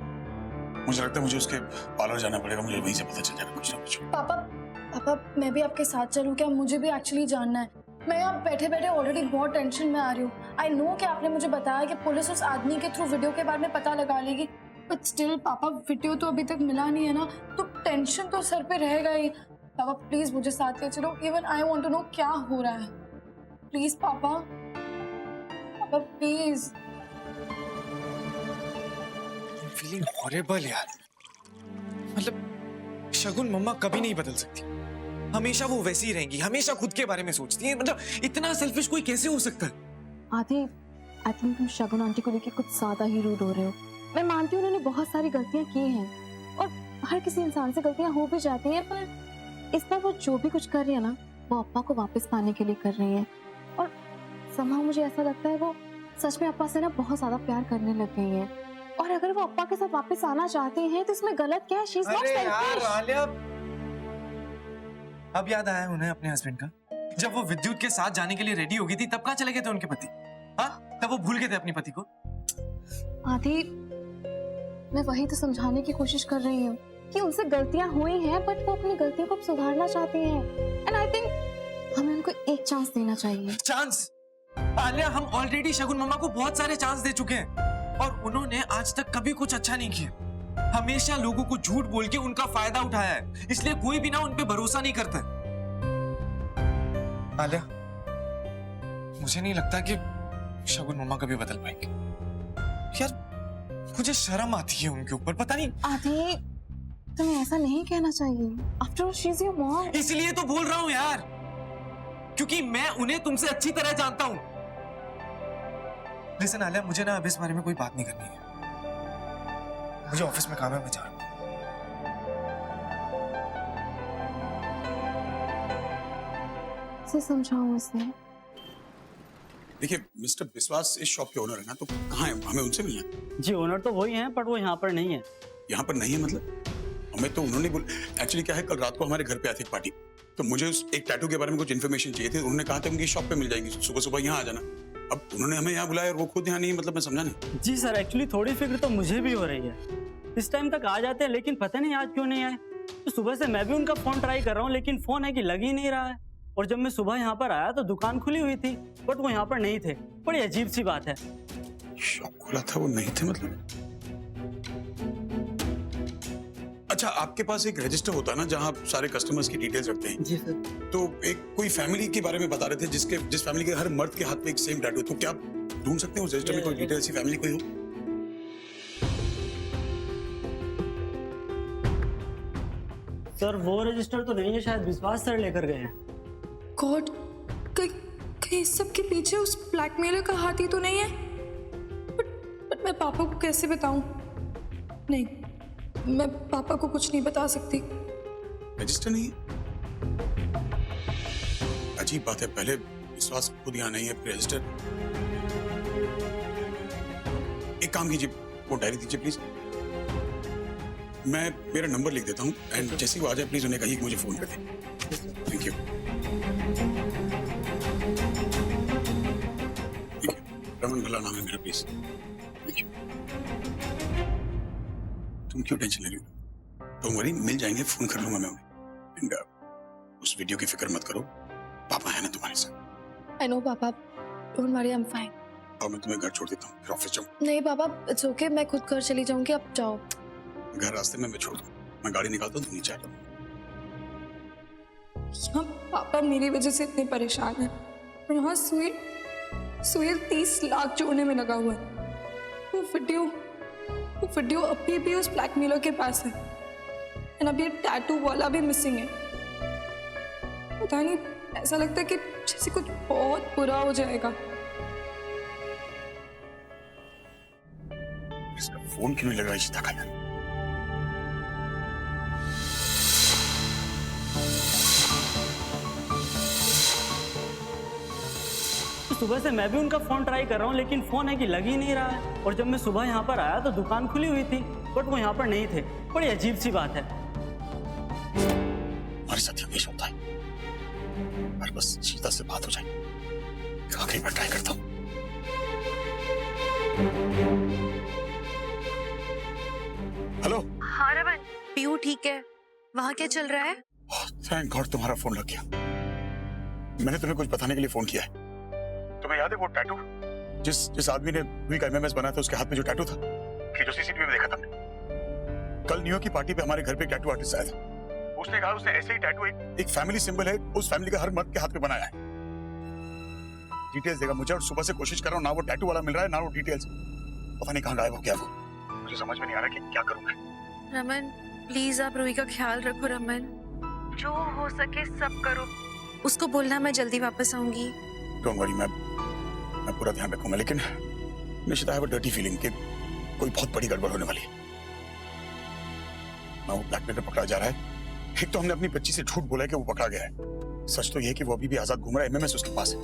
मुझे लगता है मुझे उसके पार्लर जाना पड़ेगा, मुझे वहीं से पता चल जाएगा कुछ ना कुछ। पापा मैं भी आपके साथ चलूं क्या? मुझे भी एक्चुअली जानना है। मैं यहाँ बैठे बैठे ऑलरेडी बहुत टेंशन में आ रही हूँ। आई नो कि आपने मुझे बताया कि पुलिस उस आदमी के थ्रू वीडियो के बारे में पता लगा लेगी, बट स्टिल पापा वीडियो तो अभी तक मिला नहीं है ना, तो टेंशन तो सर पे रहेगा ही। पापा प्लीज मुझे साथ ले चलो, even I want to know क्या हो रहा है। प्लीज पापा, पापा प्लीज। फीलिंग हॉरिबल यार। मतलब शगुन मम्मा कभी नहीं बदल सकती, हमेशा वो वैसी ही रहेंगी, हमेशा खुद के बारे में सोचती है। मतलब इतना सेल्फिश कोई कैसे हो सकता है? आदि, आई थिंक तुम शगुन आंटी को लेकर कुछ ज्यादा ही रूड हो रहे हो। मैं मानती हूँ उन्होंने बहुत सारी गलतियां की हैं और हर किसी इंसान से गलतियां हो भी जाती हैं, पर इस बार वो जो भी कुछ कर रही है ना, वो अप्पा को वापस पाने के लिए कर रही है। और somehow मुझे ऐसा लगता है वो सच में अप्पा से ना बहुत ज्यादा प्यार करने लग गई है। और अगर वो अप्पा के साथ वापस आना चाहती हैं तो इसमें गलत क्या है? She's not selfish। आलिया, अब याद आया उन्हें अपने हस्बैंड का। जब वो विद्युत के साथ जाने के लिए रेडी हो गई थी, तब कहाँ चले गए थे उनके पति? हाँ, तब वो भूल गए थे अपनी पति को। आदि, मैं वही तो समझाने की कोशिश कर रही हूँ कि उनसे गलतियां हुई हैं, बट वो अपनी गलतियों को सुधारना चाहती हैं। एंड आई थिंक हमें उनको एक चांस देना चाहिए। चांस? आलिया, हम ऑलरेडी शगुन मम्मा को बहुत सारे चांस दे चुके हैं और उन्होंने आज तक कभी कुछ अच्छा नहीं किया। हमेशा लोगों को झूठ बोल के उनका फायदा उठाया है, इसलिए कोई भी ना उन पे भरोसा नहीं करता। आलिया, मुझे नहीं लगता कि शगुन मम्मा कभी बदल पाएंगे। यार मुझे शर्म आती है उनके ऊपर, पता नहीं। आदि, तुम्हें ऐसा नहीं कहना चाहिए। After all she is your mom. इसलिए तो बोल रहा हूँ यार, क्योंकि मैं उन्हें तुमसे अच्छी तरह जानता हूँ। लिसन आलिया, मुझे ना अब इस बारे में कोई बात नहीं करनी है, मुझे ऑफिस में काम है, मैं जा रहा हूँ। समझाऊं उसे। देखिए मिस्टर विश्वास इस शॉप के ओनर है ना, तो कहाँ है? हमें उनसे मिलना है। जी ओनर तो वही हैं, बट वो यहाँ पर नहीं है। यहाँ पर नहीं है मतलब? हमें तो उन्होंने एक्चुअली क्या है, कल रात को हमारे घर पे आई थी पार्टी, तो मुझे उस एक टैटू के बारे में कुछ इन्फॉर्मेशन चाहिए थी। उन्होंने कहा था उनकी शॉप पे मिल जाएगी, सुबह सुबह यहाँ आ जाना। अब उन्होंने हमें यहाँ बुलाया और वो खुद यहाँ नहीं है, मतलब मैं समझा नहीं। जी सर, एक्चुअली थोड़ी फिक्र तो मुझे भी हो रही है। इस टाइम तक आ जाते हैं, लेकिन पता नहीं आज क्यों नहीं आए। तो सुबह से मैं भी उनका फोन ट्राई कर रहा हूँ, लेकिन फोन है कि लग ही नहीं रहा है। और जब मैं सुबह यहाँ पर आया तो दुकान खुली हुई थी, बट वो यहाँ पर नहीं थे। बड़ी अजीब सी बात है। शॉप खुला था, वो नहीं थे मतलब? अच्छा, आपके पास एक रजिस्टर होता है ना जहाँ आप सारे कस्टमर्स की डिटेल्स रखते हैं? जी सर। तो एक कोई फैमिली के बारे में बता रहे थे जिस फैमिली के हर मर्द के हाथ में एक सेम टैटू, तो क्या आप ढूंढ सकते हैं उस रजिस्टर में कोई डिटेल ऐसी फैमिली कोई हो? सर वो रजिस्टर तो नहीं है, शायद विश्वास सर लेकर गए हैं। गॉड, कहीं इस सब के पीछे उस ब्लैकमेलर का हाथ ही तो नहीं है? बट मैं पापा को कैसे बताऊं? नहीं, मैं पापा को कुछ नहीं बता सकती। रजिस्टर नहीं है? अजीब बात है, पहले विश्वास खुद यहाँ नहीं है, फिर रजिस्टर। एक काम कीजिए, वो डायरी दीजिए प्लीज, मैं मेरा नंबर लिख देता हूँ एंड जैसे ही वो आ जाए प्लीज उन्हें कहिए कि मुझे फोन कर दें। Thank you. रमन भला नाम है मेरा, प्लीज। Thank you. तुम क्यों टेंशन ले रही हो? डोंट वरी, मिल जाएंगे, फोन कर लूंगा मैं उन्हें। एंड उस वीडियो की फिक्र मत करो, पापा है ना तुम्हारे साथ। आई नो पापा, don't worry, I am fine. और मैं तुम्हें घर छोड़ देता हूँ, फिर ऑफिस जाऊँ। नहीं पापा, इट्स ओके, मैं खुद घर चली जाऊंगी, आप जाओ। घर रास्ते में मैं छोड़ दूँ, मैं गाड़ी निकालता हूँ, तुम नीचे आ जाओ। यहाँ पापा मेरी वजह से इतने परेशान हैं, और यहाँ सुहेल 30 लाख जोड़ने में लगा हुआ है। वो वीडियो अभी भी उस ब्लैकमेलर के पास है, और अभी टैटू वाला भी मिसिंग है। पता नहीं, ऐसा लगता है कि जैसे कुछ बहुत बुरा हो जाएगा। इसका फोन क्यों नहीं लगा इशिता का? सुबह से मैं भी उनका फोन ट्राई कर रहा हूँ, लेकिन फोन है कि लग ही नहीं रहा है। और जब मैं सुबह यहाँ पर आया तो दुकान खुली हुई थी, बट वो यहाँ पर नहीं थे। बड़ी अजीब सी बात है। हमारे साथ हमेशा होता है, पर बस सीता से बात हो जाए, आखिरी बार ट्राई करता हूँ। हेलो। हाँ रमन, पीयू ठीक है? वहाँ क्या चल रहा है? थैंक गॉड तुम्हारा फोन लग गया। मैंने तुम्हें कुछ बताने के लिए फोन किया है। तुम्हें याद है वो टैटू जिस आदमी ने रूही का एमएमएस बनाया था, उसके हाथ में जो टैटू था, कि जो सीसीटीवी में देखा था हमने? कल न्यू ईयर की पार्टी पे हमारे घर पे एक टैटू आर्टिस्ट आया था। उसने कहा उसने ऐसे ही टैटू एक फैमिली सिंबल है, उस फैमिली का हर मर्द के हाथ पे बनाया है। डिटेल्स देगा मुझे, और सुबह से कोशिश कर रहा हूँ, ना वो टैटू वाला मिल रहा है, ना वो डिटेल्स। पता नहीं कहाँ गायब हो गया वो। मुझे समझ में नहीं आ रहा कि क्या करूँ मैं। रमन प्लीज आप रूही का ख्याल रखो। रमन, जो हो सके सब करो। उसको बोलना मैं जल्दी वापस आऊंगी। डोंट वरी, मैं पूरा ध्यान रखूंगा, लेकिन निश्चित है वो डर्टी फीलिंग कि कोई बहुत बड़ी गड़बड़ होने वाली है। ना वो ब्लैकमेलर पकड़ा जा रहा है, एक तो हमने अपनी बच्ची से झूठ बोला है कि वो पकड़ा गया है। सच तो ये है कि वो अभी भी आजाद घूम रहा है, एमएमएस उसके पास है।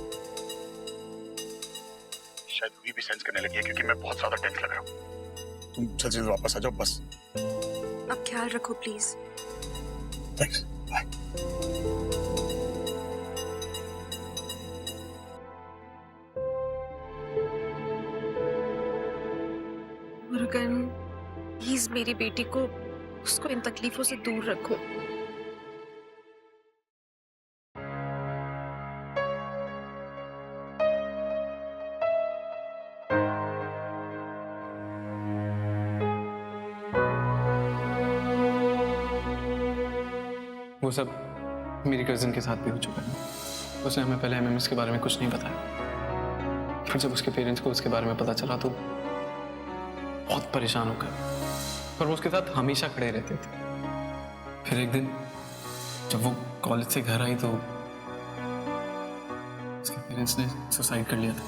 शायद रूही भी सेंस करने लगी है, क्योंकि मैं बहुत ज्यादा टेंस लग रहा हूँ। तुम जल्दी से वापस आ जाओ बस। अब ख्याल रखो please. Thanks, bye. Murugan please मेरी बेटी को, उसको इन तकलीफों से दूर रखो। वो सब मेरी कजिन के साथ भी हो चुका है। उसने हमें पहले एमएमएस के बारे में कुछ नहीं बताया, फिर जब उसके पेरेंट्स को उसके बारे में पता चला तो बहुत परेशान हो गए, पर वो उसके साथ हमेशा खड़े रहते थे। फिर एक दिन जब वो कॉलेज से घर आई तो उसके पेरेंट्स ने सुसाइड कर लिया था।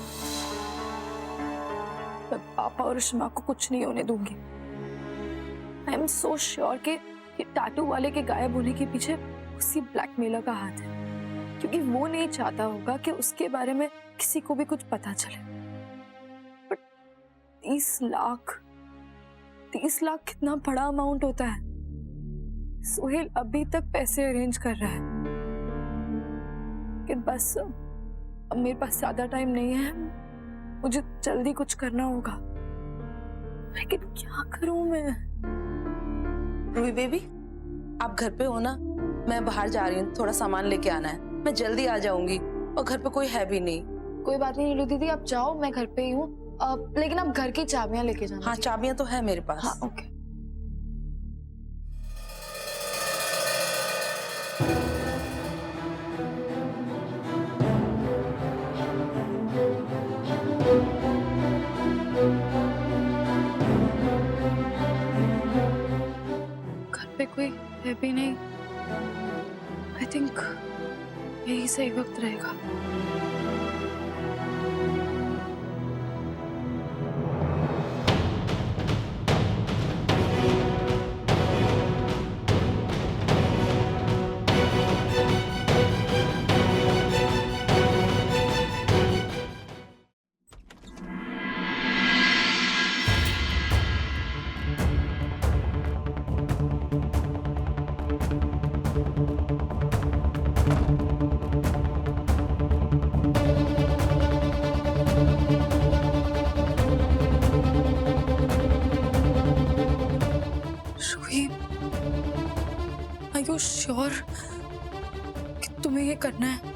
मैं पापा और रिश्मा को कुछ नहीं होने दूंगी। आई एम सो श्योर कि टैटू वाले के गायब होने के पीछे उसी ब्लैकमेलर का हाथ है, क्योंकि वो नहीं चाहता होगा कि उसके बारे में किसी को भी कुछ पता चले। बट 30 लाख कितना बड़ा अमाउंट होता है। सुहेल अभी तक पैसे अरेंज कर रहा है, कि बस अब मेरे पास ज्यादा टाइम नहीं है, मुझे जल्दी कुछ करना होगा। लेकिन क्या करूं मैं? रूही बेबी, आप घर पे हो ना? मैं बाहर जा रही हूँ, थोड़ा सामान लेके आना है। मैं जल्दी आ जाऊंगी और घर पे कोई है भी नहीं। कोई बात नहीं नीलू दीदी, आप जाओ, मैं घर पे ही हूँ। लेकिन आप घर की चाबियां लेके जाना। हाँ चाबियां तो है मेरे पास। हाँ ओके। घर पे कोई है भी नहीं। आई थिंक यही सही वक्त रहेगा। Are you sure कि तुम्हें ये करना है?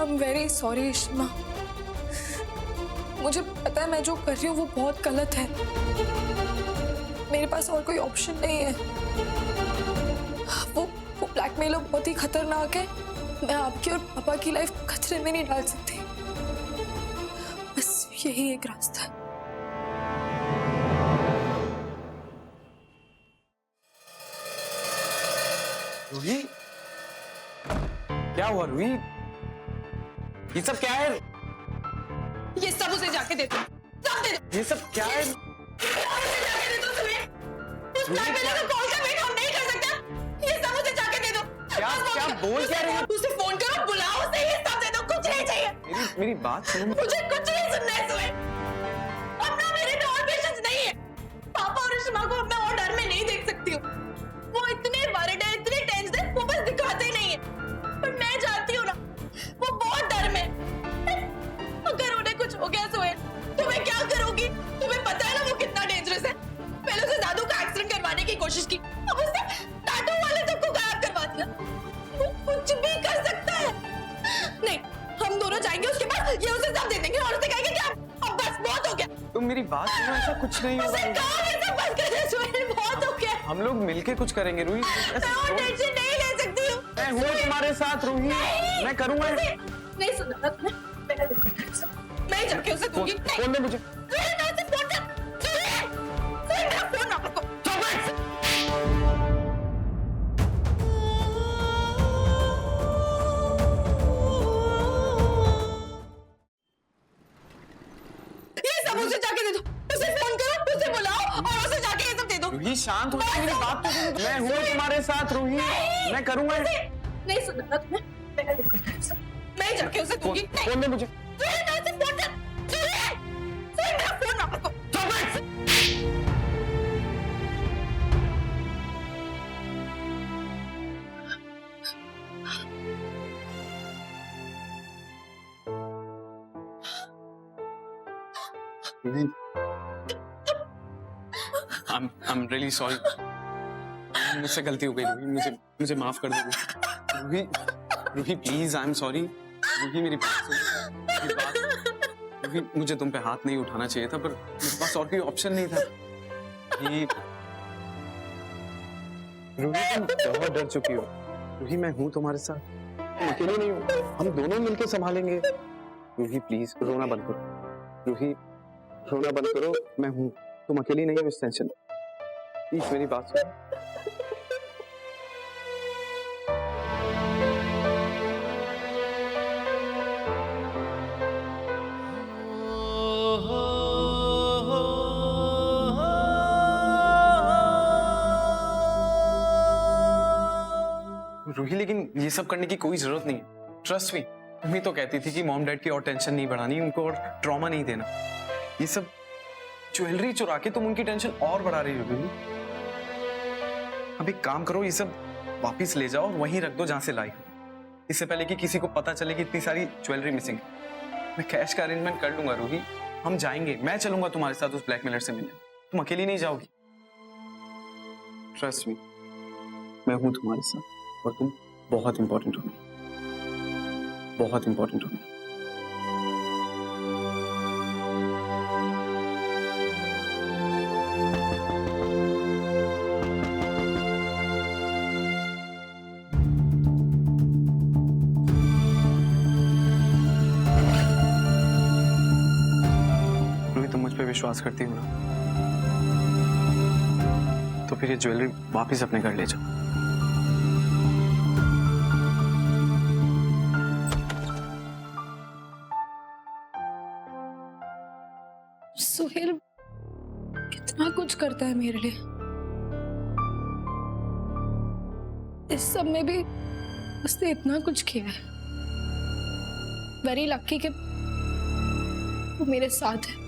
I'm very sorry इश्मा। मुझे पता है मैं जो कर रही हूँ वो बहुत गलत है। मेरे पास और कोई ऑप्शन नहीं है। वो ब्लैकमेलर बहुत ही खतरनाक है। मैं आपकी और पापा की लाइफ खतरे में नहीं डाल सकती। बस यही एक रास्ता है। रूही, क्या हुआ रूही? ये सब क्या है? ये सब उसे जाके दे दो। सब दे दो। ये सब क्या है? उसे जाके दे दो तुम्हें। उस ब्लैकमेलर का कॉल का वेट हम नहीं कर सकते। ये सब उसे जाके दे दो। क्या बोल क्या रही हो? उसे फोन करो, बुलाओ उसे, ये सब दे दो। कुछ नहीं चाहिए। मेरी बात सुनो। मुझे कुछ नहीं सुनना है सुहे। अब ना मेरे में और पेशेंस नहीं है। पापा और इश्मा को अब मैं और डर में नहीं देख सकती हूँ। वो इतने वरिड है, इतने टेंस है, वो बस दिखाते ही नहीं है। पर मैं जानती हूँ ना, वो बहुत डर में। अगर उन्हें कुछ हो गया सुहे, तुम्हें क्या करोगी? तुम्हें पता है ना वो कितना डेंजरस है। पहले उसने दादू का एक्सीडेंट करवाने की कोशिश की, अब उसने टैटू वाले तक को गायब करवा दिया। वो कुछ भी कर सकता है। नहीं, हम दोनों जाएंगे उसके पास, ये उसे सब दे देंगे और उसे कहेंगे कि अब बस बहुत हो गया। तुम मेरी बात सुनो, ऐसा कुछ नहीं होगा। उसे कहा ये सब बंद कर दे सुहे, बहुत हो गया। हम लोग मिलके कुछ करेंगे रूही। मैं और टेंशन नहीं ले सकती हूँ। मैं हूँ तुम्हारे साथ रूही, मैं करूँगा। नहीं सुना तुम्हें, मैं जाके उसे दूंगी। फोन दे मुझे। ये सब उसे जाके दे दो। उसे फोन करो, उसे बुलाओ और उसे जाके ये सब दे दो। रूही शांत हो जा, मेरी बात तो सुनो। मैं हूँ तुम्हारे साथ रूही, मैं करूँगा। नहीं सुना तुम्हें, मैं जाके उसे दूंगी। फोन दे मुझे। I'm really sorry. मुझसे गलती हो गई रूही, मुझे माफ कर दो Ruhi. Ruhi please, I am sorry. Ruhi मेरी बात सुन। रूही मुझे तुम पे हाथ नहीं उठाना चाहिए था, पर मेरे पास और कोई ऑप्शन नहीं था। रूही तुम बहुत डर चुकी हो। रूही मैं हूँ तुम्हारे साथ, तुम अकेले नहीं हो, हम दोनों मिलकर संभालेंगे। रूही प्लीज रोना बंद करो। रूही रोना बंद करो, मैं हूँ, तुम अकेली नहीं हो इस टेंशन। प्लीज मेरी बात सुनो। रूही, लेकिन ये सब करने की कोई जरूरत नहीं है। ट्रस्ट मी, मम्मी तो कहती थी कि मॉम डैड की और टेंशन नहीं बढ़ानी, उनको और ट्रॉमा नहीं देना। ये सब ज्वेलरी चुरा के तुम उनकी टेंशन और बढ़ा रही हो रूही। अब एक काम करो, ये सब वापिस ले जाओ और वहीं रख दो जहां से लाई हो, इससे पहले कि किसी को पता चले कि इतनी सारी ज्वेलरी मिसिंग है। मैं कैश का अरेंजमेंट कर लूंगा रूही, हम जाएंगे, मैं चलूंगा तुम्हारे साथ उस ब्लैकमेलर से मिलने, तुम अकेली नहीं जाओगी। ट्रस्ट मी, मैं हूं तुम्हारे साथ और तुम बहुत इंपॉर्टेंट हो, बहुत इंपॉर्टेंट हो। विश्वास करती हूँ ना, तो फिर ये ज्वेलरी वापस अपने घर ले जाओ। सुहेल कितना कुछ करता है मेरे लिए, इस सब में भी उसने इतना कुछ किया है। वेरी लकी कि वो मेरे साथ है।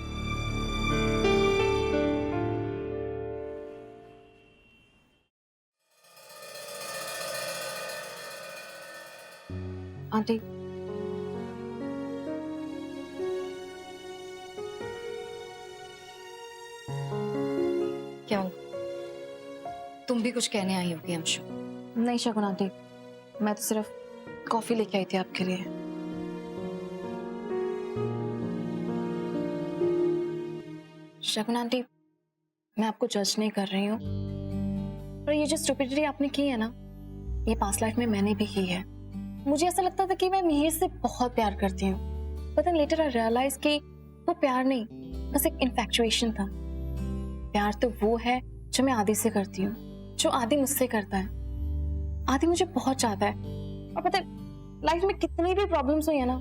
आंटी, क्या हो? तुम भी कुछ कहने आई होगी अंशु। नहीं शगुन आंटी, मैं तो सिर्फ कॉफी लेके आई थी आपके लिए। शगुन आंटी, मैं आपको जज नहीं कर रही हूँ, पर ये जो स्टुपिडिटी आपने की है ना, ये पास्ट लाइफ में मैंने भी की है। मुझे ऐसा लगता था कि मैं मिहिर से बहुत प्यार करती हूँ, but then later I realise कि वो प्यार नहीं, बस एक इन्फैक्चुएशन था। प्यार तो वो है जो मैं आदि से करती हूँ, जो आदि मुझसे करता है। आदि मुझे बहुत चाहता है, और पता है लाइफ में कितनी भी प्रॉब्लम्स हुई है ना,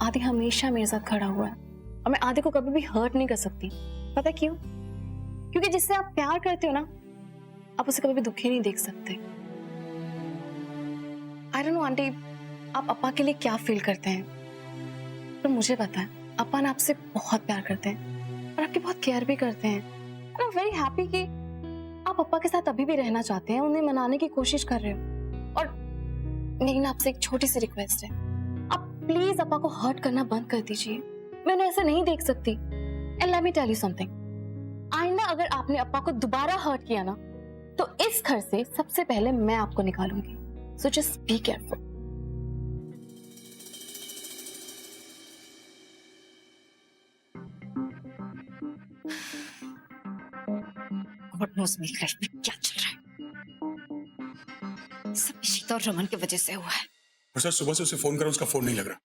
आदि हमेशा मेरे साथ खड़ा हुआ है, और मैं आदि को कभी भी हर्ट नहीं कर सकती। पता क्यों? क्योंकि जिससे आप प्यार करते हो ना, आप उसे कभी भी दुखी नहीं देख सकते। आई डोंट नो आंटी, आप अप्पा के लिए क्या फील करते हैं, पर मुझे पता है अप्पा ना आपसे बहुत प्यार करते हैं और आपकी बहुत केयर भी करते हैं। आई एम वेरी हैप्पी कि आप अप्पा के साथ अभी भी रहना चाहते हैं, उन्हें मनाने की कोशिश कर रहे हो। और मेरी ना आपसे एक छोटी सी रिक्वेस्ट है, आप प्लीज अप्पा को हर्ट करना बंद कर दीजिए। मैं उन्हें ऐसे नहीं देख सकती। And let me tell you something, आइंदा अगर आपने अप्पा को दोबारा हर्ट किया ना, तो इस घर से सबसे पहले मैं आपको निकालूंगी। So just be careful. God knows मेरी लाइफ में क्या चल रहा है। सब इशिता और रमन की वजह से हुआ है। और सर सुबह से उसे फोन करा, उसका फोन नहीं लग रहा।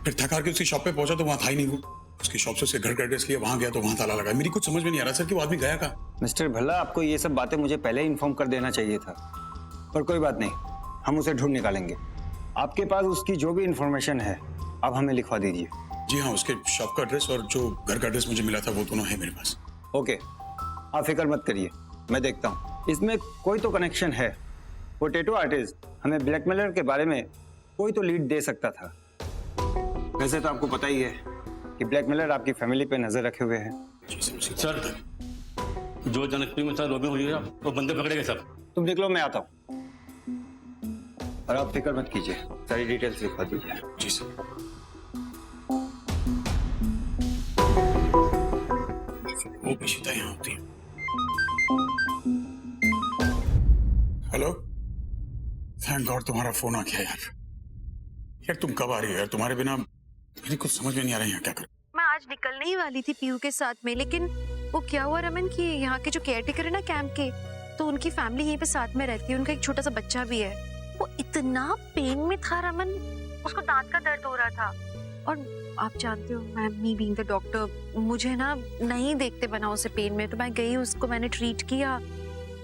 फिर थक हार के उसकी शॉप पे पहुंचा तो वहां था ही नहीं वो। उसकी शॉप से उसके घर का एड्रेस लिया, वहां गया तो वहां ताला लगा। मेरी कुछ समझ में नहीं आ रहा सर कि वो आदमी गया कहाँ। मिस्टर भल्ला, आपको ये सब बातें मुझे पहले ही इन्फॉर्म कर देना चाहिए था, पर कोई बात नहीं, हम उसे ढूंढ निकालेंगे। आपके पास उसकी जो भी इंफॉर्मेशन है आप हमें लिखवा दीजिए। जी हाँ, उसके शॉप का एड्रेस और जो घर का एड्रेस मुझे मिला था वो दोनों है मेरे पास। ओके, आप फिक्र मत करिए, मैं देखता हूँ इसमें कोई तो कनेक्शन है। वो टैटू आर्टिस्ट हमें ब्लैकमेलर के बारे में कोई तो लीड दे सकता था। वैसे तो आपको पता ही है कि ब्लैकमेलर आपकी फैमिली पे नजर रखे हुए हैं। सर, जो जनकपुरी में था रोबी हुई है, वो बंदे पकड़े गए सर। तुम निकलो, मैं आता हूँ। और आप फिक्र मत कीजिए, सारी डिटेल्स लिखवा दीजिए। जी सर। वो इशिता यहाँ होती है। हेलो, थैंक गॉड तुम्हारा फोन आ गया यार। यार तुम कब आ रही हो यार? तुम्हारे बिना मेरी कुछ समझ में नहीं आ रहा है यहाँ क्या करूं। मैं आज निकलने ही वाली थी पीयू के साथ में, लेकिन वो क्या हुआ रमन कि यहाँ के जो केयरटेकर है ना कैंप के, तो उनकी फैमिली यहीं पे साथ में रहती है, उनका एक छोटा सा बच्चा भी है। वो इतना पेन में था रमन, उसको दांत का दर्द हो रहा था। और आप जानते हो मी बीइंग द डॉक्टर, मुझे ना नहीं देखते बना उसे पेन में, तो मैं गई, उसको मैंने ट्रीट किया।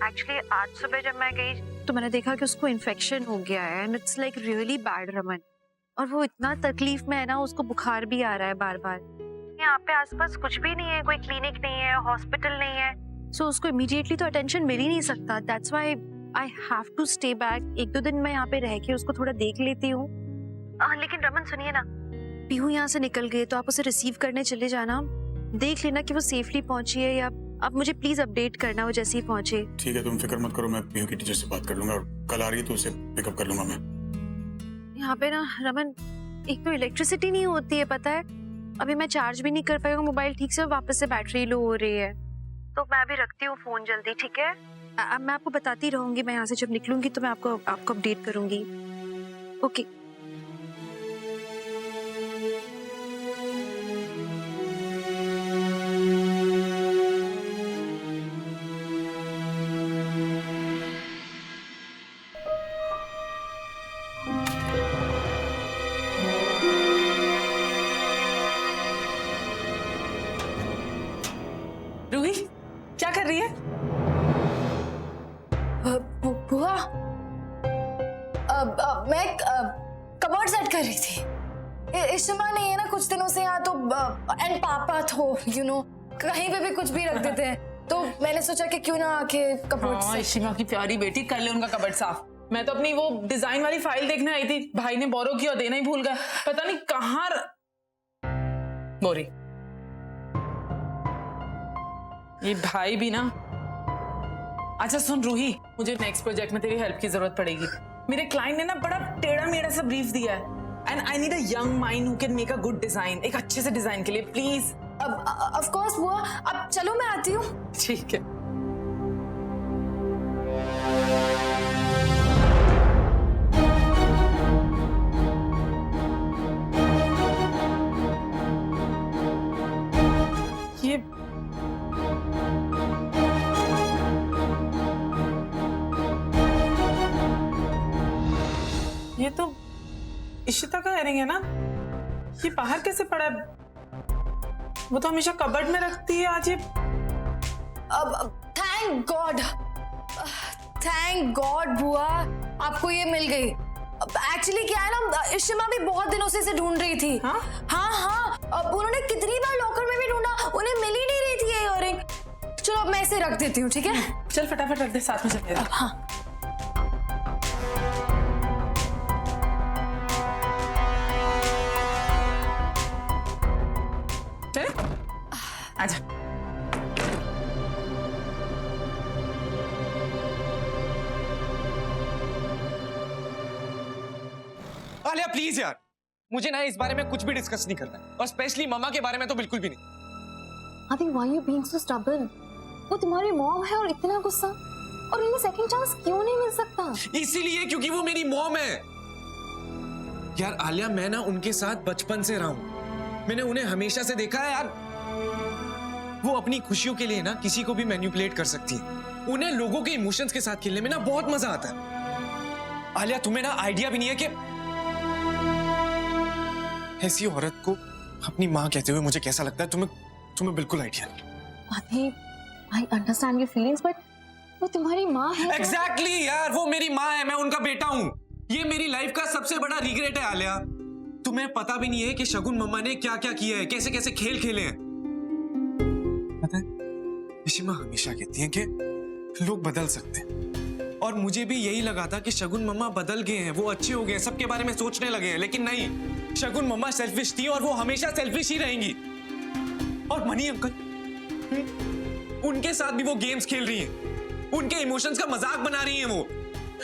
एक्चुअली आज सुबह जब मैं गई तो मैंने देखा कि उसको इन्फेक्शन हो गया है and it's like really bad Raman. और वो इतना तकलीफ में है ना, उसको बुखार भी आ रहा है बार बार। यहाँ पे आसपास कुछ भी नहीं है, कोई क्लिनिक नहीं है, हॉस्पिटल नहीं है, सो उसको इमीडिएटली तो अटेंशन मिल ही नहीं सकता। That's why I have to stay back. 1-2 दिन मैं यहाँ पे रह के उसको थोड़ा देख लेती हूँ। लेकिन रमन सुनिए ना, पीहू यहाँ से निकल गए तो आप उसे रिसीव करने चले जाना, देख लेना कि वो सेफली पहुंची है, या आप मुझे प्लीज अपडेट करना वो जैसे ही पहुंचे। ठीक है, तुम फिक्र मत करो, मैं पीहू की टीचर से बात कर लूंगा और कल आ रही है तो उसे पिकअप कर लूंगा मैं। यहाँ पे ना रमन, एक तो इलेक्ट्रिसिटी नहीं होती है पता है, अभी मैं चार्ज भी नहीं कर पाई हूँ मोबाइल ठीक से, वापस से बैटरी लो हो रही है, तो मैं अभी रखती हूँ फोन जल्दी, ठीक है? मैं आपको बताती रहूंगी, मैं यहाँ से जब निकलूंगी तो मैं आपको अपडेट करूंगी। ओके। रूही क्या कर रही है? बुआ, मैं कबर्ड सेट कर रही थी। इशिमा नहीं है ना कुछ दिनों से यहाँ, तो एंड पापा तो यू नो कहीं पे भी कुछ भी रख देते हैं, तो मैंने सोचा कि क्यों ना आके कबर्ड हाँ, इशिमा की प्यारी बेटी, कर ले उनका कबर्ड साफ। मैं तो अपनी वो डिजाइन वाली फाइल देखने आई थी, भाई ने बोरो किया, देना ही भूल गया, पता नहीं कहाँ बोरी। ये भाई भी ना। अच्छा सुन रूही, मुझे नेक्स्ट प्रोजेक्ट में तेरी हेल्प की जरूरत पड़ेगी। मेरे क्लाइंट ने ना बड़ा टेढ़ा मेढ़ा सा ब्रीफ दिया है, and I need a young mind who can make a good design, एक अच्छे से डिजाइन के लिए प्लीज। ऑफ कोर्स बुआ, अब चलो मैं आती हूँ। ठीक है। ये तो इशिता का इयरिंग है ना, ये बाहर कैसे पड़ा है? वो तो हमेशा कबर्ड में रखती है, आज ये थैंक गॉड बुआ, आपको ये मिल गई। एक्चुअली क्या है ना, इशिमा भी बहुत दिनों से इसे ढूंढ रही थी। हाँ? हाँ, अब उन्होंने कितनी बार लॉकर में भी ढूंढा, उन्हें मिल ही नहीं रही थी ये इयरिंग। चलो अब मैं इसे रख देती हूँ, ठीक है? चल फटाफट रख दे, साथ में चलते हैं। हाँ। आजा। आलिया प्लीज यार, मुझे ना इस बारे में कुछ भी डिस्कस नहीं करना है, और स्पेशली मम्मा के बारे में तो बिल्कुल भी नहीं। आदि why you being so stubborn? वो तुम्हारी मॉम है और इतना गुस्सा, और इन्हें सेकंड चांस क्यों नहीं मिल सकता? इसीलिए क्योंकि वो मेरी मॉम है। यार आलिया, मैं ना उनके साथ बचपन से रहा हूं, मैंने उन्हें हमेशा से देखा है यार, वो अपनी खुशियों के लिए ना किसी को भी मैनिपुलेट कर सकती है। उन्हें लोगों के इमोशंस के साथ खेलने में ना बहुत मजा आता है। आलिया, तुम्हें ना आइडिया भी नहीं है कि ऐसी औरत को अपनी माँ कहते हुए मुझे कैसा लगता है। तुम्हें बिल्कुल आइडिया नहीं। आदि, I understand your feelings, but वो तुम्हारी माँ है। Exactly यार, वो मेरी माँ है, मैं उनका बेटा हूँ। ये मेरी लाइफ का सबसे बड़ा रिग्रेट है आलिया। तुम्हें पता भी नहीं है कि शगुन मम्मा ने क्या क्या किया है, कैसे कैसे खेल खेले हैं। पता है, इशिमा हमेशा कहती हैं कि लोग बदल सकते हैं, और मुझे भी यही लगा था कि शगुन मम्मा बदल गए हैं, वो अच्छे हो गए हैं, सबके बारे में सोचने लगे हैं, लेकिन नहीं, शगुन मम्मा सेल्फिश थी और वो हमेशा सेल्फिश ही रहेंगी। और मनी अंकल, उनके साथ भी वो गेम्स खेल रही हैं, उनके इमोशंस का मजाक बना रही हैं वो,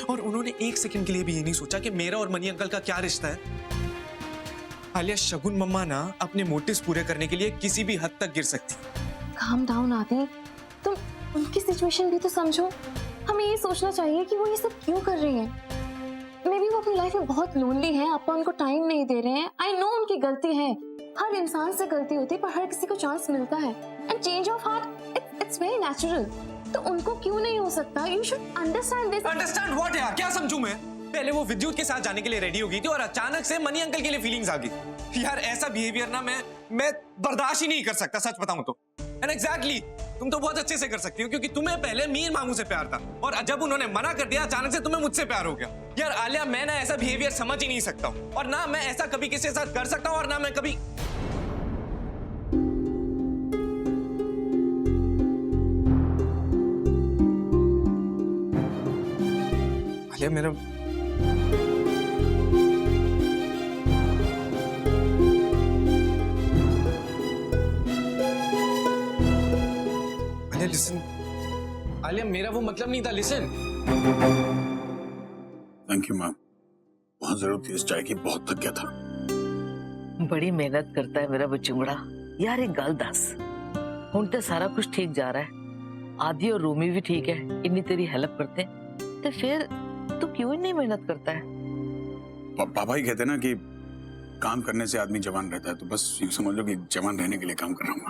और उन्होंने एक सेकंड के लिए भी ये नहीं सोचा कि मेरा और मनी अंकल का क्या रिश्ता है। आलिया, शगुन मम्मा ना अपने मोटिव्स पूरे करने के लिए किसी भी हद तक गिर सकती। Calm down आदि, तुम उनकी सिचुएशन भी तो समझो। हमें ये सोचना चाहिए कि वो ये सब क्यों कर रही हैं। मे बी वो अपनी लाइफ में बहुत लोनली हैं, आप उनको टाइम नहीं दे रहे हैं। आई नो उनकी गलती है, हर इंसान से गलती होती है, पर हर किसी को चांस मिलता है, and change of heart it's very natural. तो उनको क्यों नहीं हो सकता? You should understand this. Understand what यार, क्या समझूं मैं? पहले वो विद्युत के साथ जाने के लिए रेडी हो गई थी और अचानक से मनी अंकल के लिए फीलिंग्स आ गई। यार ऐसा बिहेवियर ना मैं बर्दाश्त ही नहीं कर सकता, सच बताऊं तो। एंड एग्जैक्टली, तुम तो बहुत अच्छे से कर सकती हो, क्योंकि तुम्हें पहले मीर मामू से प्यार था, और जब उन्होंने मना कर दिया अचानक से तुम्हें मुझसे प्यार हो गया। यार आलिया, मैं ना ऐसा बिहेवियर समझ ही नहीं सकता हूं, और ना मैं ऐसा कभी किसी के साथ कर सकता हूं, और ना मैं कभी। मेरा आलिया लिसन, आलिया मेरा वो मतलब नहीं था, लिसन। थैंक यू मैम, बहुत जरूरत थी इस चाय की, बहुत थक गया था। बड़ी मेहनत करता है मेरा बचुंगड़ा। यार एक गल दस, हुण तो सारा कुछ ठीक जा रहा है, आदि और रूमी भी ठीक है, इन्नी तेरी हेल्प करते हैं, तो फिर तू क्यों ही नहीं मेहनत करता है? पापा ही कहते हैं ना कि काम करने से आदमी जवान रहता है, तो बस यूं समझ लो कि जवान रहने के लिए काम कर रहा हूँ।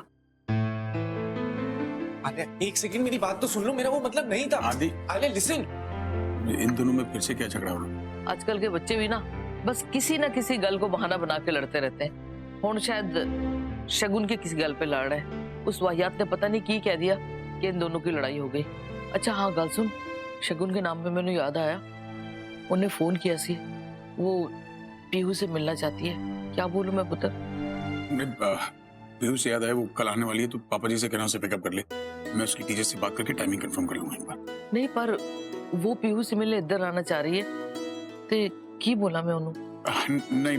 आलिया एक सेकंड मेरी बात तो सुन लो, मेरा वो मतलब नहीं था। आदि, आलिया लिसन, इन दोनों में फिर से क्या झगड़ा हो रहा? आजकल के बच्चे भी ना बस किसी ना किसी गल को बहाना बना के लड़ते रहते हैं। हुण शायद शगुन के किसी गल पे लड़ रहे हैं, उस वाहियात ने पता नहीं की कह दिया कि इन दोनों की लड़ाई हो गई। अच्छा हाँ गल सुन, शगुन के नाम पे मैंने याद आया, उन्हें फोन किया सी, वो पीहू से मिलना चाहती है। क्या बोलूं मैं पुत्र? पीहू से याद आया, वो कल आने वाली है, तो पापा जी से कहना उसे पिकअप कर ले, मैं उसकी टीचर से बात करके टाइमिंग कंफर्म कर लूंगा एक बार। नहीं पर वो पीहू से मिलने इधर आना चाह रही है, ते की बोला मैं उन्होंने? नहीं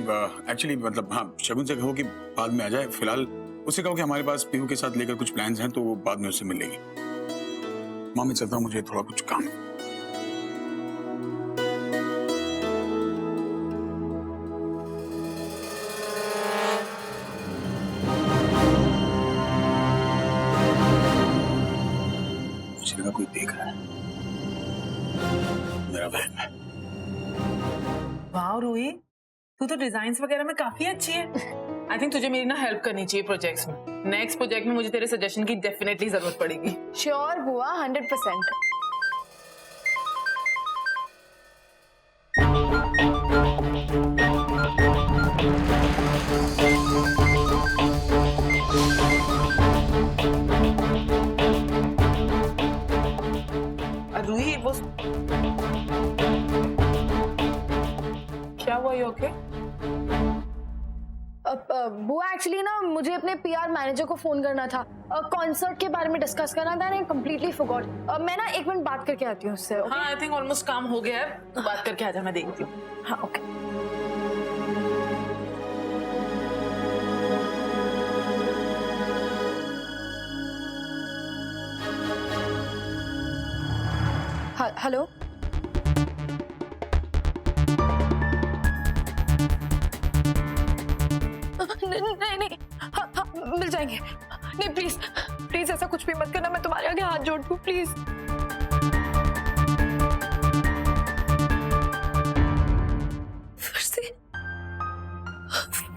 एक्चुअली मतलब हाँ, शगुन से कहो कि बाद में आ जाए, फिलहाल उसे कहो कि हमारे पास पीहू के साथ लेकर कुछ प्लान्स हैं, तो वो बाद में उससे मिल लेगी। माँ मैं चलता हूँ, मुझे थोड़ा कुछ काम है। मुझे लगा कोई देख रहा है, मेरा वहम है। वाह रूही, तू तो डिजाइन्स वगैरह में काफी अच्छी है। आई थिंक तुझे मेरी ना हेल्प करनी चाहिए प्रोजेक्ट्स में। नेक्स्ट प्रोजेक्ट में मुझे तेरे सजेशन की डेफिनेटली जरूरत पड़ेगी। श्योर बुआ, 100%। रूही वो क्या हुआ? ये ओके? बुआ एक्चुअली ना मुझे अपने पीआर मैनेजर को फोन करना था, कॉन्सर्ट के बारे में डिस्कस करना था, मैं कंप्लीटली फॉरगॉट। मैं ना एक मिनट बात करके आती हूँ उससे। हाँ आई थिंक ऑलमोस्ट काम हो गया है, तो बात करके आजा, मैं देखती हूँ। हाँ ओके। हेलो नहीं हाँ, मिल जाएंगे। नहीं प्लीज प्लीज ऐसा कुछ भी मत करना, मैं तुम्हारे आगे हाथ जोड़ दूं प्लीज।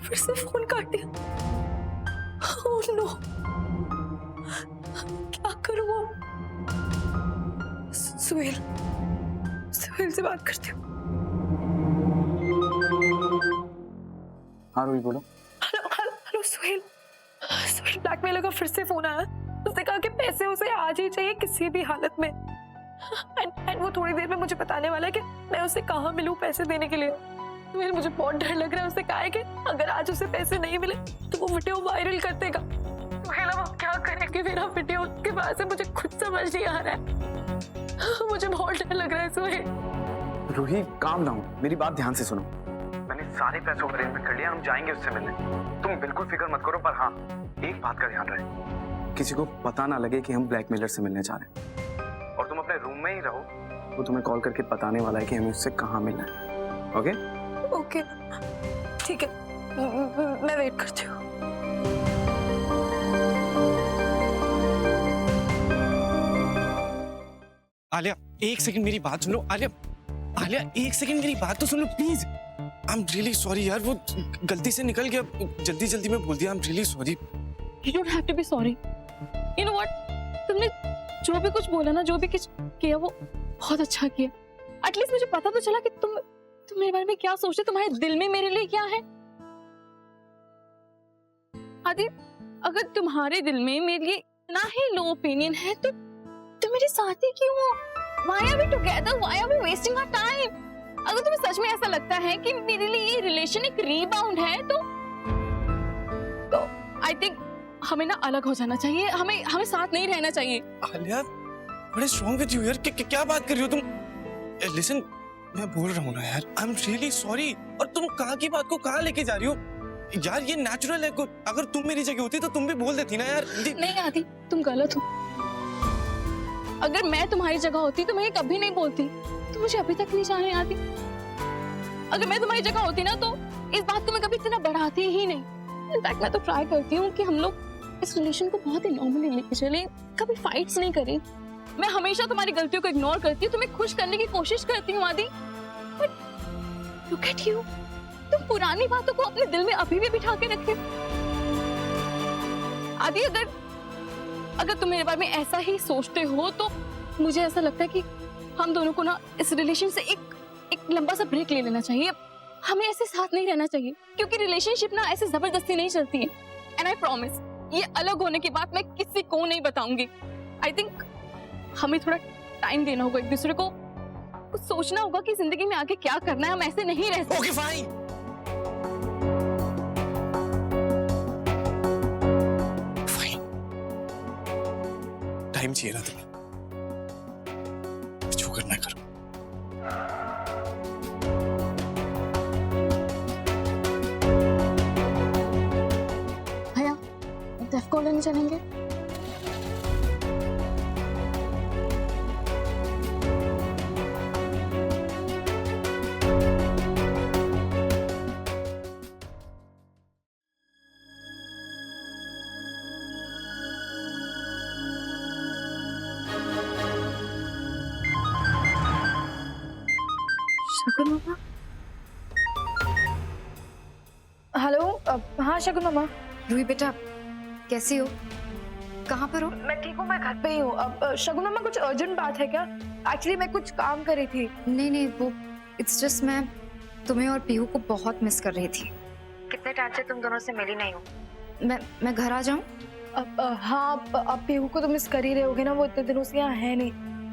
फिर से फोन काट दिया। ओह नो, क्या करूं? सुहेल से बात करती हूँ। हाँ रूही बोलो। हेलो सुहेल, ब्लैकमेलर का फिर से फोन आया। उसने कहा कि पैसे उसे आज ही चाहिए किसी भी हालत में। एंड वो थोड़ी देर में मुझे बताने वाला है कि मैं उसे कहाँ मिलूं पैसे देने के लिए। सुहेल मुझे बहुत डर लग रहा है। उसने कहा है कि अगर आज उसे पैसे नहीं मिले तो वो वीडियो वायरल कर देगा। सुहेल अब क्या करें कि मेरा वीडियो उसके पास है, मुझे खुद समझ नहीं आ रहा है। मुझे बहुत डर लग रहा है सुहेल। रूही काम डाउन, मेरी बात ध्यान से सुनो। मैंने सारे पैसों का अरेंजमेंट कर लिया, हम जाएंगे उससे मिलने। तुम बिल्कुल फिक्र मत करो, पर हाँ एक बात का ध्यान रहे, किसी को पता ना लगे कि हम ब्लैकमेलर से मिलने जा रहे हैं। और तुम अपने रूम में ही रहो, वो तुम्हें कॉल करके बताने वाला है कि हमें उससे कहाँ मिलना है। ओके ओके ठीक है, मैं वेट करती हूँ। आलिया एक सेकंड मेरी बात सुन लो। आलिया एक सेकंड मेरी बात तो सुन लो please. I am really sorry यार, वो गलती से निकल गया, जल्दी में बोल दिया। आई am really sorry. You don't have to be sorry. You know what? तुमने जो भी कुछ बोला ना, जो भी कुछ किया वो बहुत अच्छा किया। एटलीस्ट मुझे पता तो चला कि तुम मेरे बारे में क्या सोचते, तुम्हारे दिल में मेरे लिए क्या है। आदि, अगर तुम्हारे दिल में मेरे लिए इतना ही लो ओपिनियन है तो तुम मेरे साथ ही क्यों हो? Why are we together? Why are we wasting our time? अगर तुम्हें सच में ऐसा लगता है कि मेरे लिए ये रिलेशन एक रीबाउंड है तो आई थिंक हमें ना अलग हो जाना चाहिए। हमें साथ नहीं रहना चाहिए। Alia, what is wrong with you यार? क्या बात कर रही हो तुम? लिसन, मैं बोल रहा हूँ ना यार, आई एम रियली सॉरी। और तुम कहाँ की बात को कहाँ लेके जा रही हो यार? ये नेचुरल है। अगर तुम मेरी जगह होती तो तुम भी बोल देती ना यार। नहीं आदि, तुम गलत हो। अगर मैं तुम्हारी जगह होती तो मैं ये कभी नहीं बोलती। तुम मुझे अभी तक नहीं जाने आती। अगर मैं तुम्हारी जगह होती ना तो इस बात को मैं कभी इतना बढ़ाती ही नहीं। इनफैक्ट मैं तो ट्राई करती हूँ कि हम लोग इस रिलेशन को बहुत ही नॉर्मली लेके चले, कभी फाइट्स नहीं करें। मैं हमेशा तुम्हारी गलतियों को इग्नोर करती हूँ, तुम्हें खुश करने की कोशिश करती हूँ आदि। बट लुक एट यू, तुम पुरानी बातों को अपने दिल में अभी भी बिठा के रखे। आदि अगर तुम मेरे बारे में ऐसा ही सोचते हो तो मुझे ऐसा लगता है कि हम दोनों को ना इस रिलेशन से एक लंबा सा ब्रेक ले लेना चाहिए। हमें ऐसे साथ नहीं रहना चाहिए, क्योंकि रिलेशनशिप ना ऐसे जबरदस्ती नहीं चलती है। एंड आई प्रॉमिस, ये अलग होने की बात मैं किसी को नहीं बताऊंगी। आई थिंक हमें थोड़ा टाइम देना होगा एक दूसरे को, कुछ सोचना होगा कि जिंदगी में आगे क्या करना है। हम ऐसे नहीं रह सकते। ओके फाइन, टाइम चाहिए ना तुम्हें, जो करना है करो। भैया डेफको लेने चलेंगे? शगुन मामा। हेलो, हाँ शगुन मामा। रूही बेटा, कैसी हो? कहाँ पर हो? मैं ठीक हूँ, मैं घर पे ही हूँ। अब शगुन मामा कुछ अर्जेंट बात है क्या? एक्चुअली मैं कुछ काम कर रही थी। नहीं वो इट्स जस्ट मैं तुम्हें और पीहू को बहुत मिस कर रही थी। कितने टाइम से तुम दोनों से मिली नहीं हो। मैं घर आ जाऊँ? हाँ, अब पीहू को तो मिस कर ही रहे होगे ना, वो इतने दिनों से यहाँ है नहीं।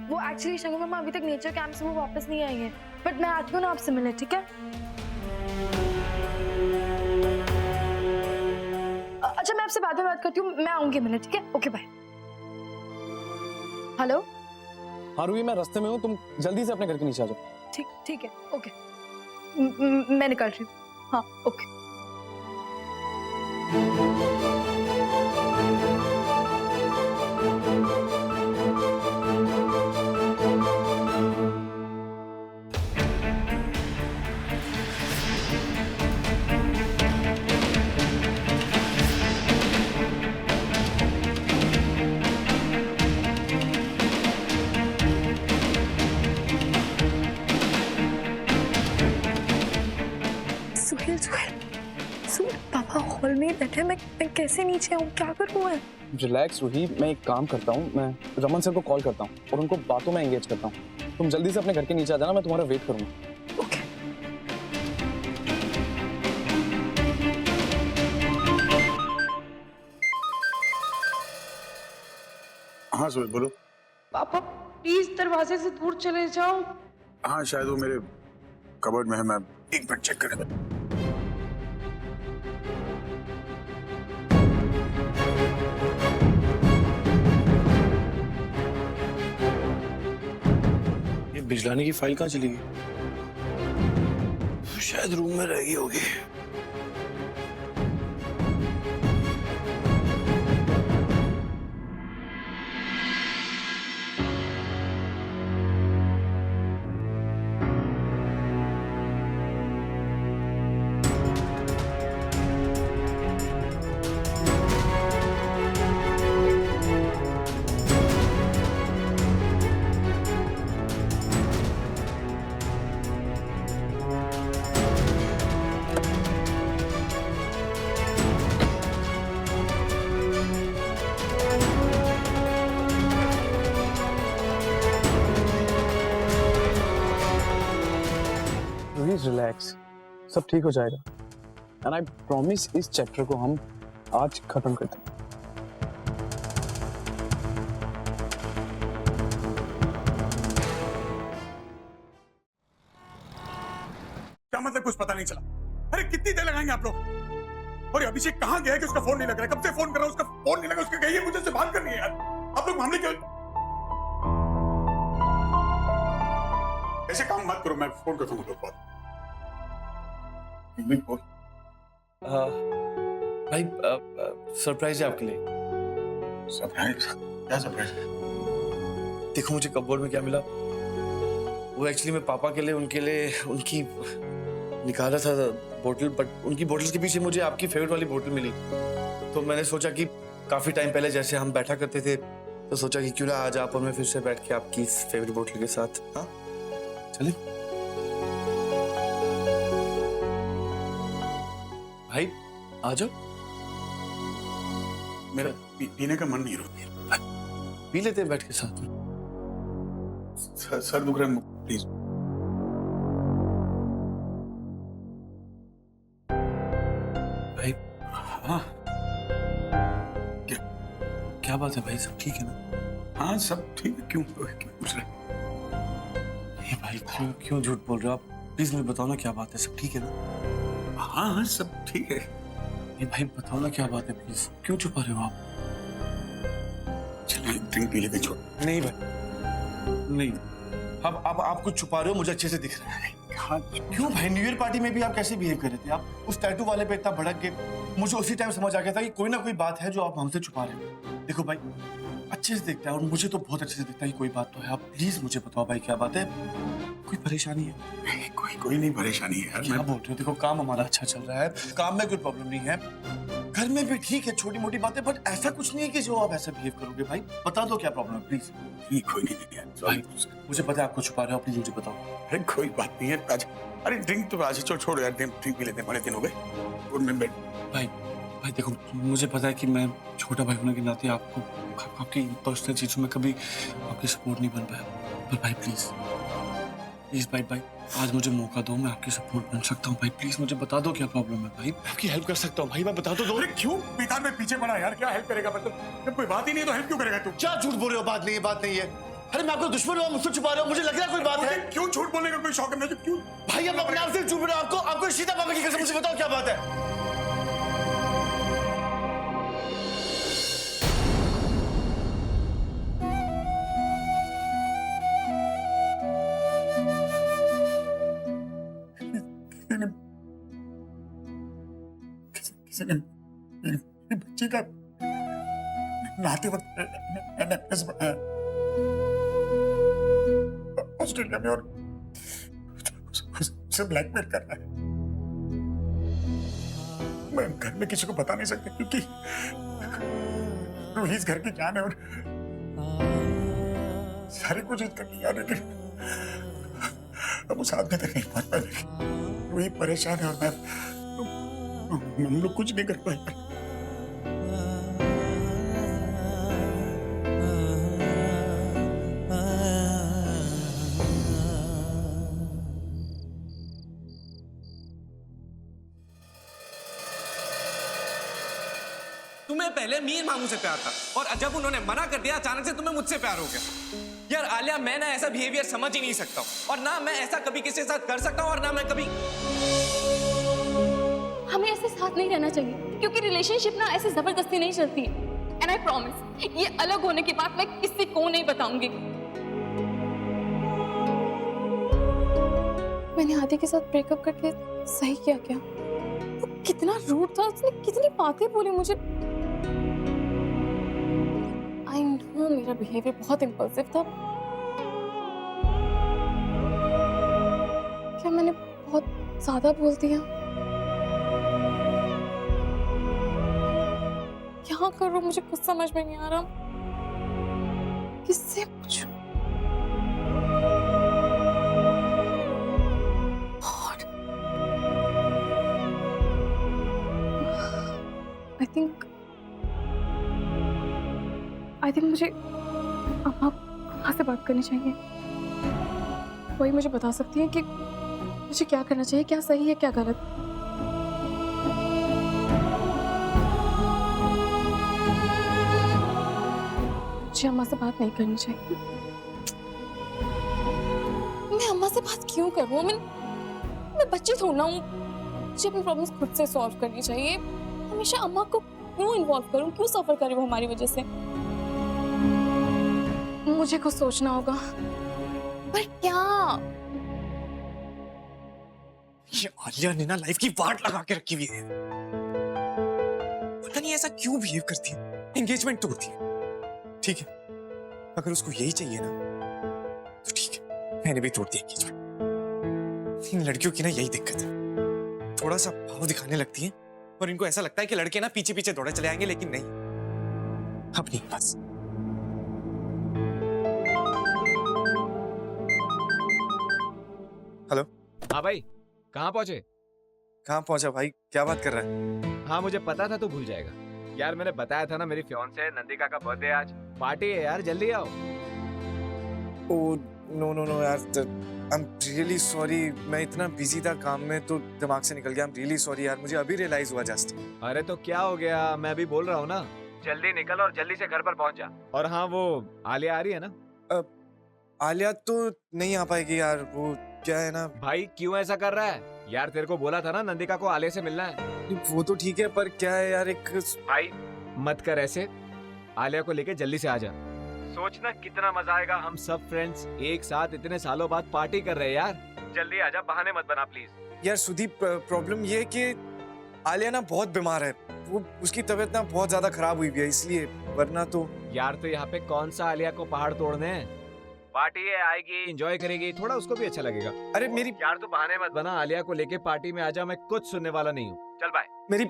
वो एक्चुअली शगुन मामा अभी तक नेचर कैंप से वो वापस नहीं आई है, बट मैं आती हूँ ना आपसे मिलने, ठीक है? अच्छा, मैं आपसे बाद में बात करती हूँ, मैं आऊंगी मिलने, ठीक है? Okay bye. हेलो। हाँ रूही, मैं रास्ते में हूँ, तुम जल्दी से अपने घर के नीचे आ जाओ। ठीक है, ओके। मैं निकल रही हूँ। हाँ ओके। पापा हॉल में बैठे, मैं कैसे नीचे आऊँ? क्या करूँ मैं? रिलैक्स रूही, मैं एक काम करता हूँ, मैं रमन सर को कॉल करता हूँ और उनको बातों में एंगेज करता हूँ। तुम जल्दी से अपने घर के नीचे आ जाना, मैं तुम्हारा वेट करूँगा। ओके। हाँ सुमित बोलो। पापा प्लीज दरवाजे से दूर चले जाओ। हाँ शायद वो मेरे कबर्ड में है, मैं एक मिनट चेक कर। ये बिजलानी की फाइल कहाँ चली गई? शायद रूम में रह गई होगी। रिलैक्स, सब ठीक हो जाएगा। एंड आई प्रॉमिस इस चैप्टर को हम आज खत्म करते हैं। क्या मतलब कुछ पता नहीं चला? अरे कितनी देर लगाएंगे आप लोग? और ये अभिषेक कहाँ गया है कि उसका फोन नहीं लग रहा है? कब से फोन कर रहा हूँ, उसका फोन नहीं लगा। उसके कहिए मुझे उससे बात करनी है यार। आप लोग मामले क्यों? ऐसे काम मत करो, मैं फोन करता हूँ बाद। बोल। भाई सरप्राइज है आपके लिए। सरप्राइज? क्या सरप्राइज? देखो मुझे कपबोर्ड में क्या मिला। वो एक्चुअली मैं पापा के लिए उनकी निकाला था बोतल, बट उनकी बोतल के पीछे मुझे आपकी फेवरेट वाली बोतल मिली। तो मैंने सोचा कि काफी टाइम पहले जैसे हम बैठा करते थे, तो सोचा कि क्यों ना आज आप और मैं फिर से बैठ के आपकी फेवरेट बोतल के साथ, हाँ चले भाई, आ जाओ। मेरा पीने का मन नहीं रोक, पी लेते हैं बैठ के साथ में। सर दुख रहा है, प्लीज। भाई हाँ, क्या बात है भाई, सब ठीक है ना? हाँ सब ठीक है, क्यों पूछ रहे? ये भाई क्यों झूठ बोल रहे हो आप? प्लीज मुझे बताओ ना क्या बात है, सब ठीक है ना? हाँ हाँ सब ठीक है। ये भाई बताओ ना क्या बात है, प्लीज क्यों छुपा रहे हो आप? चलिए ड्रिंक पी लेते छोड़। नहीं भाई नहीं, अब आप कुछ छुपा रहे हो, मुझे अच्छे से दिख रहा है। हाँ क्यों भाई, न्यू ईयर पार्टी में भी आप कैसे बिहेव कर रहे थे? आप उस टैटू वाले पे इतना भड़क गए, मुझे उसी टाइम समझ आ गया था कि कोई ना कोई बात है जो आप हमसे छुपा रहे हो। देखो भाई अच्छे से दिखता है और मुझे तो बहुत अच्छे से दिखता है कि कोई बात तो है। आप प्लीज मुझे बताओ भाई क्या बात है, कोई परेशानी है? नहीं कोई नहीं परेशानी है यार। क्या बोल रहे हो? देखो काम हमारा अच्छा चल रहा है, काम में कोई प्रॉब्लम नहीं है, घर में भी ठीक है, छोटी मोटी बातें, बट ऐसा कुछ नहीं है कि जो आप ऐसा बिहेव करोगे। भाई बता दो क्या प्रॉब्लम है प्लीज। कोई नहीं भाई मुझे पता है आपको छुपा रहे हो, प्लीज मुझे बताओ। अरे कोई बात नहीं है आज, अरे ड्रिंक तो आज छोड़ यार, ड्रिंक पी लेते हैं, बड़े दिन हो गए। भाई देखो मुझे पता है कि मैं छोटा भाई होने के नाते आपको आपकी पर्सनल चीजों में कभी आपकी सपोर्ट नहीं बन पाया, पर भाई प्लीज भाई आज मुझे मौका दो, मैं आपकी सपोर्ट बन सकता हूँ। भाई प्लीज मुझे बता दो क्या प्रॉब्लम है, भाई आपकी हेल्प कर सकता हूँ। भाई मैं बता तो दो। अरे क्यों बेकार में पीछे पड़ा यार, क्या हेल्प करेगा? मतलब जब कोई बात ही नहीं तो हेल्प क्यों करेगा तू? क्या झूठ बोल रहे हो? बात नहीं है, बात नहीं है। अरे मैं आपको दुश्मन हूँ, मुझसे छुपा रहे हो, मुझे लग रहा है कोई बात है। क्यों झूठ बोलने का कोई शौक है? क्यों भाई अब अपने आप से झूठ बोल रहे हो? आपको सीधा पापा की कसम, मुझे बताओ क्या बात है? बच्ची का नहाते वक्त ऑस्ट्रेलिया में और उसे ब्लैकमेल कर रहा है। मैं घर में किसी को बता नहीं सकता क्योंकि रूही इस घर की जान है और सारी कोशिश कर ली यार, लेकिन अब उस आदमी तक नहीं पहुंच पाए। रूही परेशान है और हम लोग कुछ नहीं कर पाए। तुम्हें पहले मीर मामू से प्यार था और जब उन्होंने मना कर दिया अचानक से तुम्हें मुझसे प्यार हो गया। यार आलिया, मैं ना ऐसा बिहेवियर समझ ही नहीं सकता हूँ और ना मैं ऐसा कभी किसी के साथ कर सकता हूँ और ना मैं कभी। हमें ऐसे साथ नहीं रहना चाहिए क्योंकि रिलेशनशिप ना ऐसे जबरदस्ती नहीं चलती है। एंड आई प्रॉमिस ये अलग होने के बाद मैं किसी को नहीं बताऊंगी। मैंने आदि के साथ ब्रेकअप करके सही किया क्या? वो कितना रूड था, उसने कितनी बातें बोली मुझे। आई नो मेरा बिहेवियर बहुत इम्पल्सिव था। क्या मैंने बहुत ज्यादा बोल दिया? क्या करूं, मुझे कुछ समझ में नहीं आ रहा। किससे पूछूं? I think मुझे अम्मा से बात करनी चाहिए। वही मुझे बता सकती है कि मुझे क्या करना चाहिए, क्या सही है क्या गलत। मुझे अम्मा से बात नहीं करनी चाहिए। मैं अम्मा से बात क्यों करूं? मैं बच्ची थोड़ा हूँ। मुझे अपनी प्रॉब्लम्स खुद से सॉल्व करनी चाहिए। हमेशा अम्मा को क्यों इन्वॉल्व करूं? क्यों सफर करे वो हमारी वजह से? मुझे कुछ सोचना होगा। पर क्या? ये आलिया ने ना लाइफ की वाट लगा के रखी हुई है। पता नहीं ऐसा क्यों बिहेव करती है, एंगेजमेंट तोड़ती है। ठीक है, अगर उसको यही चाहिए ना तो ठीक है, मैंने भी तोड़ दी एंगेजमेंट। इन लड़कियों की ना यही दिक्कत है, थोड़ा सा भाव दिखाने लगती है और इनको ऐसा लगता है कि लड़के ना पीछे पीछे दौड़े चले आएंगे, लेकिन नहीं, अब नहीं बस। हेलो। हाँ भाई, कहाँ पहुंचे? कहाँ पहुंचा भाई, क्या बात कर रहा है? हाँ मुझे पता था तू भूल जाएगा यार, मैंने बताया था ना मेरी फियांसे नंदिका का बर्थडे आज, पार्टी है यार, जल्दी आओ। ओह नो यार, आई एम रियली सॉरी, मैं इतना बिजी था काम में तो दिमाग से निकल गया। आई एम रियली सॉरी यार, मुझे अभी रियलाइज हुआ जस्ट। अरे तो क्या हो गया, मैं अभी बोल रहा हूँ ना, जल्दी निकल और जल्दी से घर पर पहुंच जा। और हाँ वो आलिया आ रही है ना? आलिया तो नहीं आ पाएगी यार, वो क्या है ना। भाई क्यों ऐसा कर रहा है यार, तेरे को बोला था ना नंदिका को आलिया से मिलना है। वो तो ठीक है, पर क्या है यार, एक भाई मत कर ऐसे, आलिया को लेके जल्दी से आ जा। सोचना कितना मजा आएगा, हम सब फ्रेंड्स एक साथ इतने सालों बाद पार्टी कर रहे हैं यार, जल्दी आजा, बहाने मत बना प्लीज। यार सुदीप, प्रॉब्लम ये है कि आलिया ना बहुत बीमार है, वो उसकी तबीयत ना बहुत ज्यादा खराब हुई है, इसलिए, वरना तो यार तो यहाँ पे कौन सा आलिया को पहाड़ तोड़ने हैं, पार्टी है, आएगी, एंजॉय करेगी, थोड़ा उसको भी अच्छा लगेगा। अरे मेरी यार तू बहाने मत बना, आलिया को लेके पार्टी में आजा, मैं कुछ सुनने वाला नहीं हूँ, चल बाय। मेरी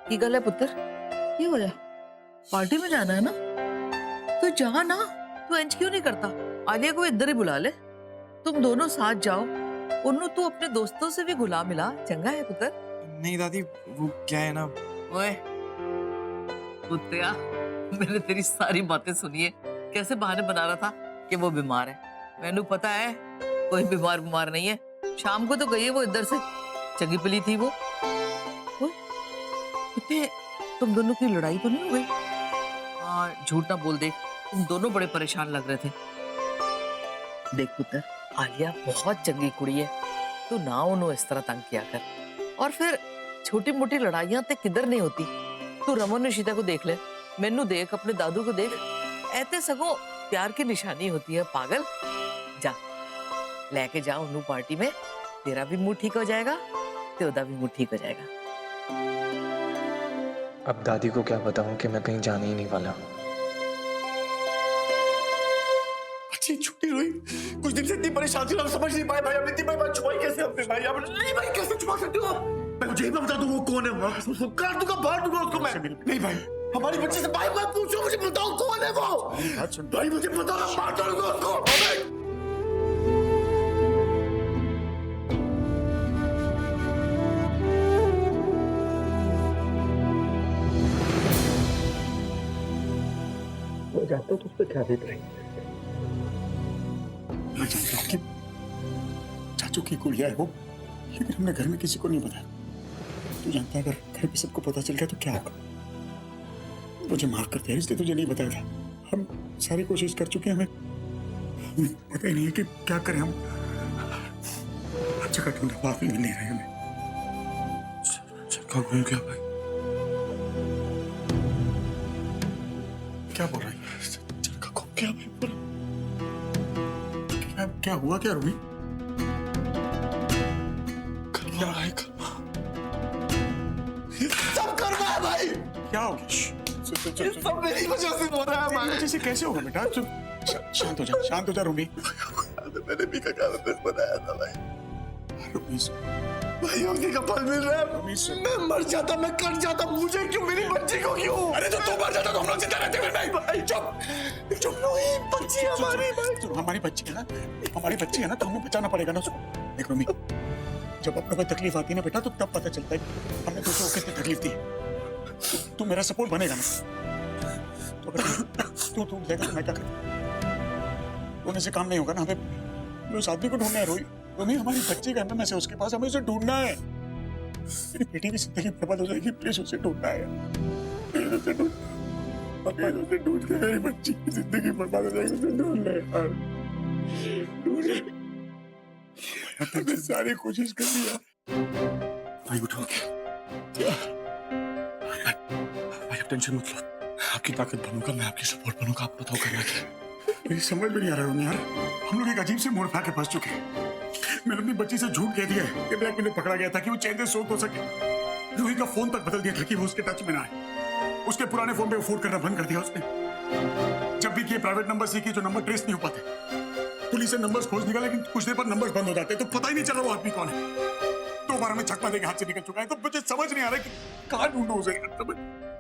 की गल है पुत्र, ये हो जाए, पार्टी में जाना है ना तो जा ना, तू इंज क्यों नहीं करता? आलिया को इधर ही बुला ले, तुम दोनों साथ जाओ, उन्होंने तू अपने दोस्तों से भी घुला मिला, चंगा है पुत्र। नहीं दादी, वो क्या है ना। ओए कुत्तिया, मैंने तेरी सारी बातें सुनी है, कैसे बहाने बना रहा था कि वो बीमार है। मैंने पता है कोई बीमार नहीं है, शाम को तो गई है वो इधर से, चंगी पली थी वो। कितने तुम दोनों की लड़ाई तो नहीं हो गई? हाँ झूठ ना बोल, देख तुम दोनों बड़े परेशान लग रहे थे। देख पुत्र, आलिया बहुत चंगी कुड़ी है, तू ना उन्होंने इस तरह तंग किया कर, और फिर छोटी मोटी लड़ाइयां ते किधर नहीं होती। तू रमन निशिता को देख ले, मैनू देख, अपने दादू को देख, ऐसे सगों प्यार की निशानी होती है। पागल, जा लेके जा उन्होंने पार्टी में, तेरा भी मूड ठीक हो जाएगा, तेरा भी मूड ठीक हो जाएगा। अब दादी को क्या बताऊं कि मैं कहीं जाने ही नहीं वाला। अच्छी छुट्टी हुई, कुछ दिन से इतनी परेशान थी, हम समझ नहीं पाए भाई, अब इतनी बार छुपाई कैसे अपने भाई? अब नहीं भाई, कैसे छुपा सकते हो? मैं मुझे ही बता दूं वो कौन है, वो काट दूंगा, बाहर दूंगा उसको मैं। नहीं भाई, हमारी बच्ची से भाई मत पूछो, मुझे बताओ कौन है वो भाई, मुझे बताओ ना, मार दूंगा उसको। जानता हूँ तुझ पे क्या देख रही, मैं जानता हूँ कि चाचू की गुड़िया है वो, लेकिन हमने घर में किसी को नहीं बताया। तू जानता है अगर घर पे सबको पता चल गया तो क्या होगा? मुझे माफ कर दिया, इसलिए तुझे नहीं बताया था। हम सारी कोशिश कर चुके हैं, हमें पता ही नहीं है कि क्या करें हम। जगह ढूंढा, माफी मिल नहीं रही हमें। घूम गया भाई, क्या बोल रही है? क्या क्या क्या हुआ, क्या रूही? क्या है? सब कर्मा है भाई। क्या हो गया? सब मेरी वजह से हो रहा है। हमारी वजह से कैसे होगा बेटा? शांत हो जा, शांत हो जा रूमी। मैंने भी का बनाया था भाई। भाई उसी का फल मिल रहा है। मैं मर जाता, मैं कट जाता, मुझे क्यों, मेरी बच्ची को क्यों? अरे तो तू मर जाता तो हम लोग जिंदा रहते भाई। भाई चुप चुप, बच्ची हमारी भाई, हमारी बच्ची है ना, हमारी बच्ची है ना, तो हमें बचाना पड़ेगा ना उसको। देख रूमी, जब अपने को तकलीफ आती है ना बेटा, तो तब पता चलता है हमने दूसरों को कितनी तकलीफ दी। तू मेरा सपोर्ट बनेगा ना, तो अगर तू लेगा तो मैं क्या करूं? होने से काम नहीं होगा ना, हमें उस आदमी को ढूंढना है। रूमी, हमारी बच्ची का मैं से उसके पास, हमें उसे ढूंढना है। मेरी बेटी की जिंदगी बर्बाद हो जाएगी, प्लीज उसे ढूंढना है। उसे ढूंढ के मेरी बच्ची की जिंदगी बर्बाद हो जाएगी, उसे ढूंढना है। मैंने सारी कोशिश कर ली है। भाई उठो, भाई आप टेंशन मत लो, आपकी ताकत बनूंगा, मैं आपकी सपोर्ट बनूंगा। आप बताओ करना क्या। मेरी समझ में नहीं आ रहा है यार, हम लोग एक अजीब से मोड़ पे आके फंस चुके हैं। मैंने अपनी बच्ची से झूठ कह दिया है कि ब्लैकमेल में पकड़ा गया था कि वो चैन से सो तो सके। रूही का फोन तक बदल दिया था कि वो उसके टच में ना आए। उसके पुराने फोन पे वो फोन करना बंद कर दिया उसने। जब भी किए प्राइवेट नंबर से किए जो नंबर ट्रेस नहीं हो पाते। पुलिस से नंबर्स खोज निकाला, लेकिन कुछ देर बाद नंबर्स बंद हो जाते तो पता ही नहीं चल रहा वो आदमी कौन है। 2 बार हमें छक्का देके हाथ से निकल चुका है, तो मुझे समझ नहीं आ रहा कि कहाँ ढूंढूं उसे।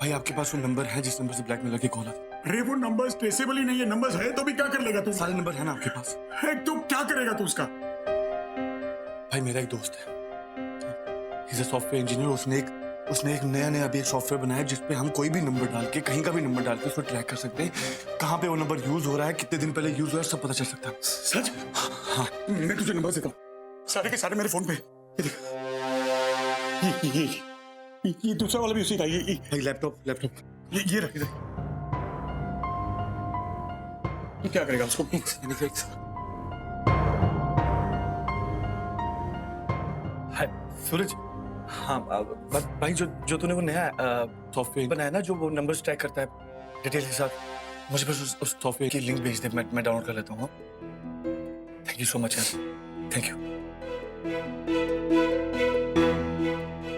भाई आपके पास वो नंबर है जिस नंबर से ब्लैकमेलर की कॉल आती? अरे वो नंबर्स ट्रेसेबल ही नहीं है। नंबर्स है तो भी क्या कर लेगा तू? सारे नंबर है ना आपके पास? है तो क्या करेगा तू उसका? भाई मेरा एक दोस्त है, इज अ सॉफ्टवेयर इंजीनियर। उसने एक नया अभी एक सॉफ्टवेयर बनाया जिसपे हम कोई भी नंबर डाल के, कहीं का भी नंबर डाल के उसको ट्रैक कर सकते हैं। कहाँ पे वो नंबर यूज हो रहा है, कितने दिन पहले यूज हुआ है, सब पता चल सकता है। सच? हाँ, मैं तुझे नंबर देता हूँ, सारे के सारे मेरे फोन पे। ये देख, ये दूसरा वाला भी उसी का। ये लैपटॉप ये रख इधर। ये क्या करेगा उसको? सूरज, हाँ भाई जो तूने वो नया सॉफ्टवेयर बनाया ना, जो वो नंबर्स ट्रैक करता है डिटेल के साथ, मुझे बस उस सॉफ्टवेयर की लिंक भेज दे, मैं डाउनलोड कर लेता हूँ। थैंक यू सो मच यार, थैंक यू।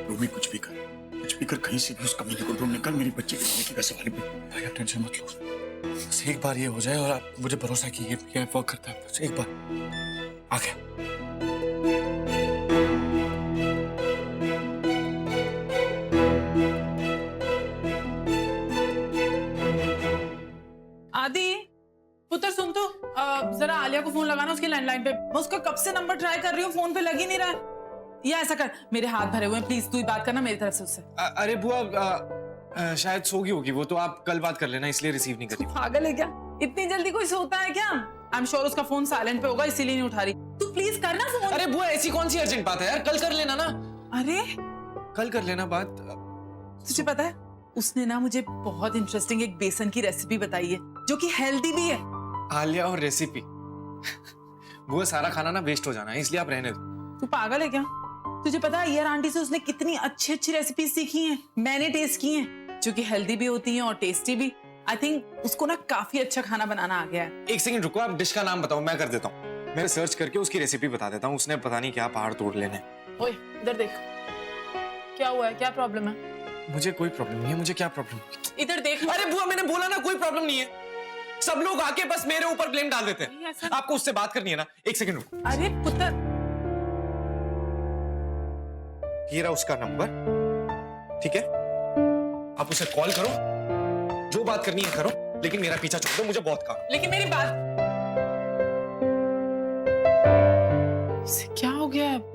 रूमी कुछ भी कर, कहीं से भी उस कमीने को ढूंढ निकाल। मेरी बच्ची की का सवाल पे। भाई आप टेंशन मत लो, बस एक बार ये हो जाए और आप मुझे भरोसा कीजिए, ये वर्क करता है। बस एक बार आ गया। आदि पुत्र सुन तो, जरा आलिया को फोन लगाना उसके लैंडलाइन पे। मैं उसका कब से नंबर ट्राई कर रही हूँ, फोन पे लग ही नहीं रहा है। या ऐसा कर, मेरे हाथ भरे हुए हैं, प्लीज तू ही बात करना मेरी तरफ से उससे। अरे बुआ शायद सोगी होगी वो, तो आप कल बात कर लेना, इसलिए रिसीव नहीं कर रही। पागल है क्या? इतनी जल्दी कोई सोता है क्या? आई एम श्योर उसका फोन साइलेंट पे होगा, इसीलिए नहीं उठा रही। तू प्लीज करना फोन। अरे बुआ ऐसी कौन सी अर्जेंट बात है यार, कल कर लेना ना। अरे कल कर लेना बात। तुझे पता है उसने ना मुझे बहुत इंटरेस्टिंग एक बेसन की रेसिपी बताई है जो कि हेल्दी भी है। आलिया और रेसिपी बुआ सारा खाना ना वेस्ट हो जाना है, इसलिए आप रहने दो। तू पागल है क्या? तुझे पता है यार आंटी से उसने कितनी अच्छी अच्छी रेसिपी सीखी हैं, मैंने टेस्ट की हैं, जो कि हेल्दी भी होती हैं और टेस्टी भी। आई थिंक उसको ना काफी अच्छा खाना बनाना आ गया है। एक सेकंड रुको, आप डिश का नाम बताओ, मैं कर देता हूँ। मैं सर्च करके उसकी रेसिपी बता देता हूँ। उसने पता नहीं क्या पहाड़ तोड़ लेने। ओए इधर देख, क्या हुआ है? क्या प्रॉब्लम है? मुझे कोई प्रॉब्लम नहीं है। मुझे क्या प्रॉब्लम? इधर देख। अरे बुआ मैंने बोला ना कोई प्रॉब्लम नहीं है। सब लोग आके बस मेरे ऊपर ब्लेम डाल देते हैं। आपको उससे बात करनी है ना, एक सेकंड रुको। अरे पुत्र, ये रहा उसका नंबर, ठीक है? आप उसे कॉल करो, जो बात करनी है करो, लेकिन मेरा पीछा छोड़ दो, मुझे बहुत काम। लेकिन मेरी बात, इसे क्या हो गया है?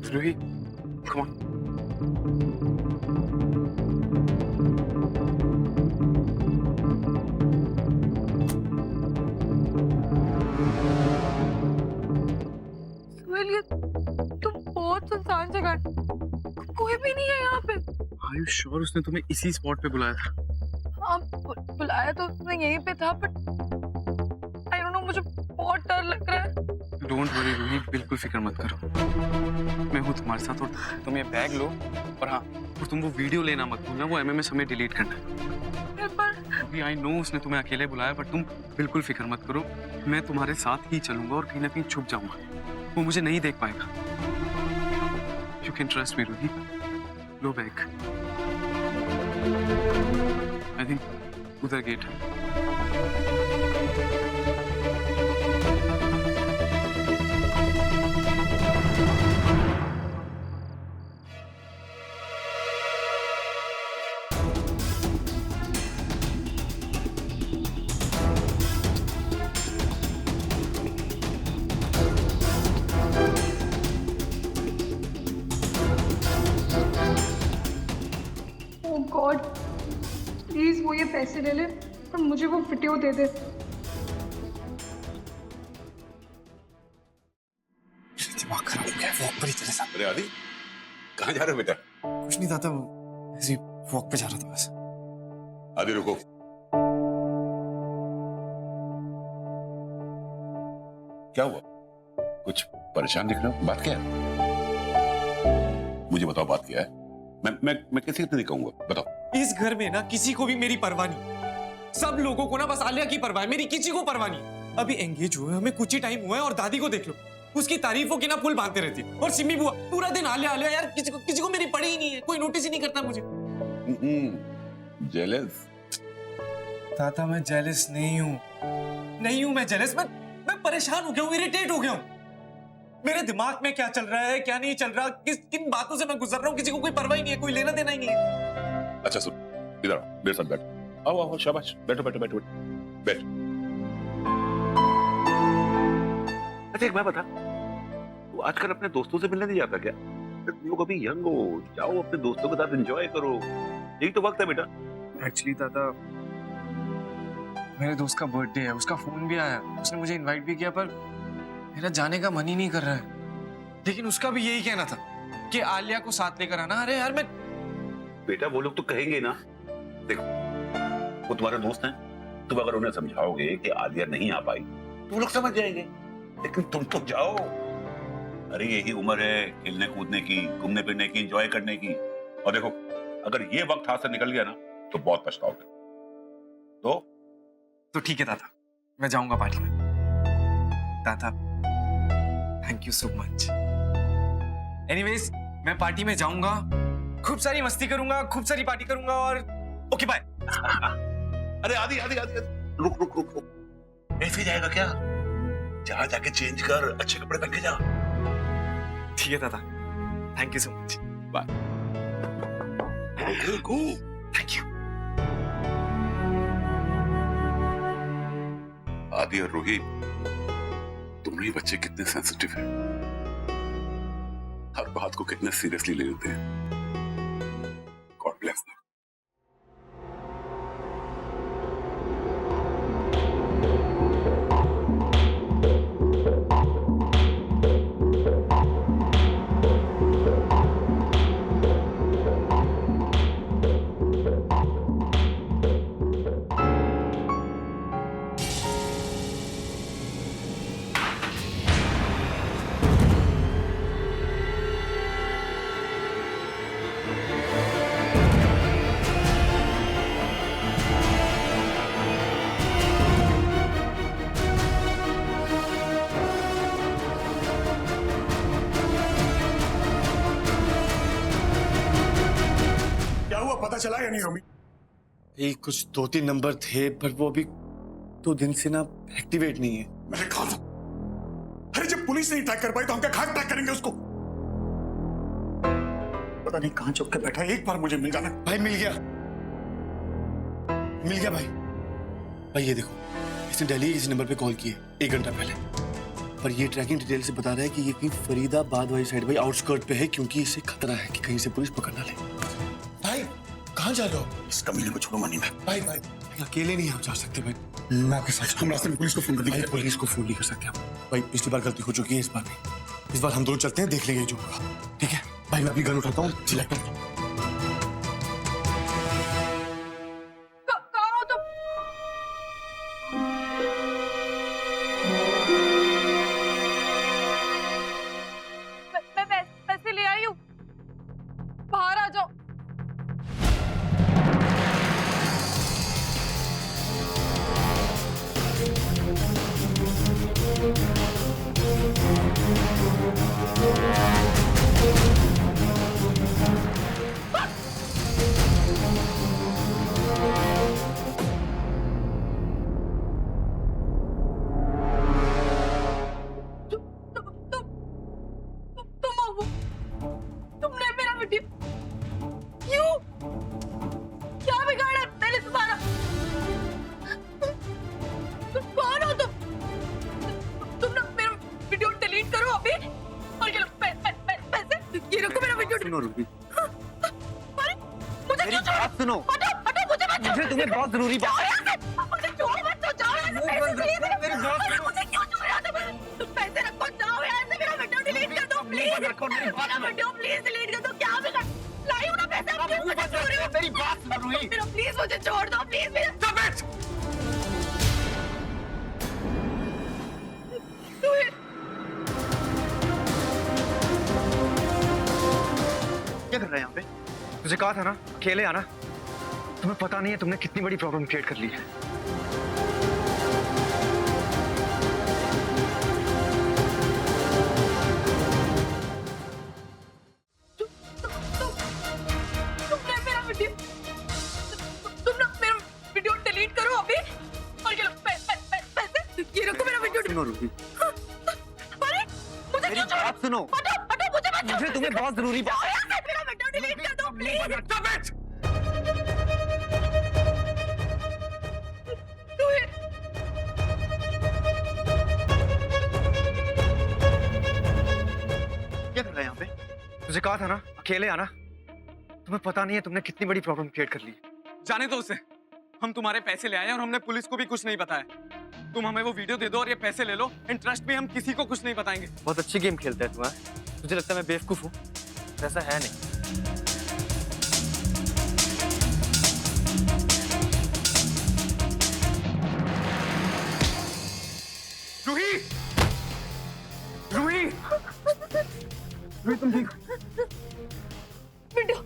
Ruhi, come on. सुहेल, ये तुम बहुत सुनसान जगह है, कोई भी नहीं है यहाँ पे। Are you sure उसने तुम्हें इसी स्पॉट पे बुलाया था? हाँ बुलाया तो उसने यहीं पे था, बट आई डोंट नो, मुझे बहुत डर लग रहा है। डोंट वरी रूही, बिल्कुल फिक्र मत करो, मैं हूँ तुम्हारे साथ। और तुम ये बैग लो, और हाँ, और तुम वो वीडियो लेना मत भूलना, वो MMS हमें डिलीट करना है। आई नो उसने तुम्हें अकेले बुलाया, पर तुम बिल्कुल फिक्र मत करो, मैं तुम्हारे साथ ही चलूंगा और कहीं ना कहीं छुप जाऊंगा, वो मुझे नहीं देख पाएगा। You can trust me Ruhi. लो बैग, आई थिंक उधर गेट है। गॉड प्लीज वो ये पैसे ले ले और मुझे वो वीडियो दे दे। दिमाग खराब हो गया, वॉक पर ही चले साथ। अरे आदि, कहाँ जा रहे हो बेटा? कुछ नहीं दादा, ऐसे वॉक पे जा रहा था बस। आदि रुको। क्या हुआ? कुछ परेशान दिख रहे हो? बात क्या है? मुझे बताओ बात क्या है? मैं किसी को नहीं कहूंगा, बताओ। इस घर में ना किसी को भी मेरी परवाह नहीं। सब लोगों को ना बस आलिया की परवाह है, मेरी किसी को परवाह नहीं। अभी एंगेज हुए हमें कुछ ही टाइम हुआ है और दादी को देख लो, उसकी तारीफों की ना पुल बांधते रहती है। और सिमी बुआ पूरा दिन आलिया आलिया, यार किसी को मेरी पड़ी ही नहीं है, कोई नोटिस ही नहीं करता मुझे। जेलस? दादा मैं जेलस नहीं हूँ मैं जेलस, मैं परेशान हो गया हूँ, इरिटेट हो गया हूँ। मेरे दिमाग में क्या चल रहा है क्या नहीं चल रहा, किन बातों से मैं गुजर रहा हूँ, किसी को कोई परवाह ही नहीं है, कोई लेना देना ही नहीं है। अच्छा सुन, इधर आओ, मेरे साथ बैठो। आओ शाबाश, बैठो बैठो बैठो बैठ। अच्छा एक बात बता, तू आजकल अपने दोस्तों से मिलने नहीं जाता क्या? तुम लोग अभी यंग हो, जाओ अपने दोस्तों के साथ एंजॉय करो, यही तो वक्त है बेटा। एक्चुअली दादा, मेरे दोस्त का बर्थडे है, उसका फोन भी आया, उसने मुझे इनवाइट भी किया, पर मेरा जाने का मन ही नहीं कर रहा है। लेकिन उसका भी यही कहना था कि आलिया को साथ लेकर आना। अरे यार मैं बेटा वो लोग तो कहेंगे ना, देखो वो तुम्हारे दोस्त हैं, तुम अगर उन्हें समझाओगे कि आलिया नहीं आ पाई तो वो लोग समझ जाएंगे, लेकिन तुम तो जाओ। अरे यही उम्र है खेलने कूदने की, घूमने फिरने की, एंजॉय करने की। और देखो अगर ये वक्त हाथ से निकल गया ना तो बहुत पछताओगे। तो ठीक है दादा, मैं जाऊंगा पार्टी में। दादा thank you so much. Anyways मैं पार्टी में जाऊंगा, खूब सारी मस्ती करूंगा, खूब सारी पार्टी करूंगा और ओके बाय। अरे आदि आदि आदि रुक रुक रुक रुक, ऐसे जाएगा क्या? जहां जाके चेंज कर, अच्छे कपड़े पहन के जा। ठीक है दादा, thank you so much, bye. Thank you. Adi और रोहित, दोनों ही बच्चे कितने सेंसिटिव हैं, हर बात को कितने सीरियसली ले लेते हैं। God bless them. पता चला या नहीं रोमी? ये कुछ 2-3 नंबर थे, पर वो अभी 2 दिन से ना एक्टिवेट नहीं है। मैंने कहा था, अरे जब पुलिस नहीं ट्रैक कर पाई तो हम क्या खाक ट्रैक करेंगे उसको? पता नहीं कहां चुप के बैठा है, एक बार मुझे मिल जाना। भाई मिल गया भाई। भाई ये देखो, इसने दिल्ली इस नंबर पे कॉल किए 1 घंटा पहले, पर ये ट्रैकिंग डिटेल से बता रहा है कि ये कहीं फरीदाबाद वाली साइड, भाई आउटस्कर्ट पे है, क्योंकि इसे खतरा है कि कहीं से पुलिस पकड़ ना ले। भाई कहाँ जा रहे हो? इस कमीने को छोड़ूंगा नहीं मैं। भाई अकेले नहीं आप जा सकते भाई, मैं आपके साथ। हम रास्ते में पुलिस को फोन कर देंगे। पुलिस को फोन नहीं कर सकते आप भाई, पिछली बार गलती हो चुकी है, इस बार नहीं। इस बार हम दोनों चलते हैं, देख लेंगे जो होगा, ठीक है? भाई मैं अपनी गन उठाता हूँ, सिलेक्ट कर। कहाँ हो तुम? मैं पैसे ले आई हूँ, बाहर आ जाओ। तुमने मेरा वीडियो क्यों? क्या बिगाड़ा मैंने तुम्हारा? तुम कौन हो? तुम ना मेरा वीडियो डिलीट करो अभी, और ये लो पैसे, ये रखो मेरा वीडियो। सुनो रुबी, अरे मुझे मेरी बात सुनो। हटो मुझे मुझे तुम्हें बहुत जरूरी बात मुझे छोड़ मत दो, जाओ यहाँ से, मुझे क्यों छोड़ यहाँ से? तुम पैसे रखो, जाओ यहाँ से, मेरा वीडियो डिलीट कर दो प्लीज, मेरा वीडियो प्लीज डिलीट कर दो। क्या बिगड़ लाई हूँ ना पैसे, मेरी बात सुनो रूही, प्लीज मुझे छोड़ दो प्लीज। क्या कर रहा है यहाँ पे? तुझे कहा था ना अकेले आना। तुम्हें पता नहीं है तुमने कितनी बड़ी प्रॉब्लम क्रिएट कर ली है। तुम मेरा वीडियो डिलीट करो अभी, और ये लो पैसे, ये रखो मेरा वीडियो। सुनो रूही, अरे मुझे क्यों छोड़? बात सुनो, मुझे तुम्हें बहुत जरूरी बात। मेरा वीडियो डिलीट कर दो प्लीज। क्या कर रहा है यहाँ पे? तुझे कहा था ना अकेले आना। तुम्हें पता नहीं है तुमने कितनी बड़ी प्रॉब्लम क्रिएट कर ली है। जाने दो उसे, हम तुम्हारे पैसे ले आए और हमने पुलिस को भी कुछ नहीं बताया। तुम हमें वो वीडियो दे दो और ये पैसे ले लो, एंड ट्रस्ट में हम किसी को कुछ नहीं बताएंगे। बहुत अच्छी गेम खेलता है तुम्हारा। तुझे लगता है मैं बेवकूफ हूँ? ऐसा है नहीं। रूही, रूही, रूही तुम ठीक हो? वीडियो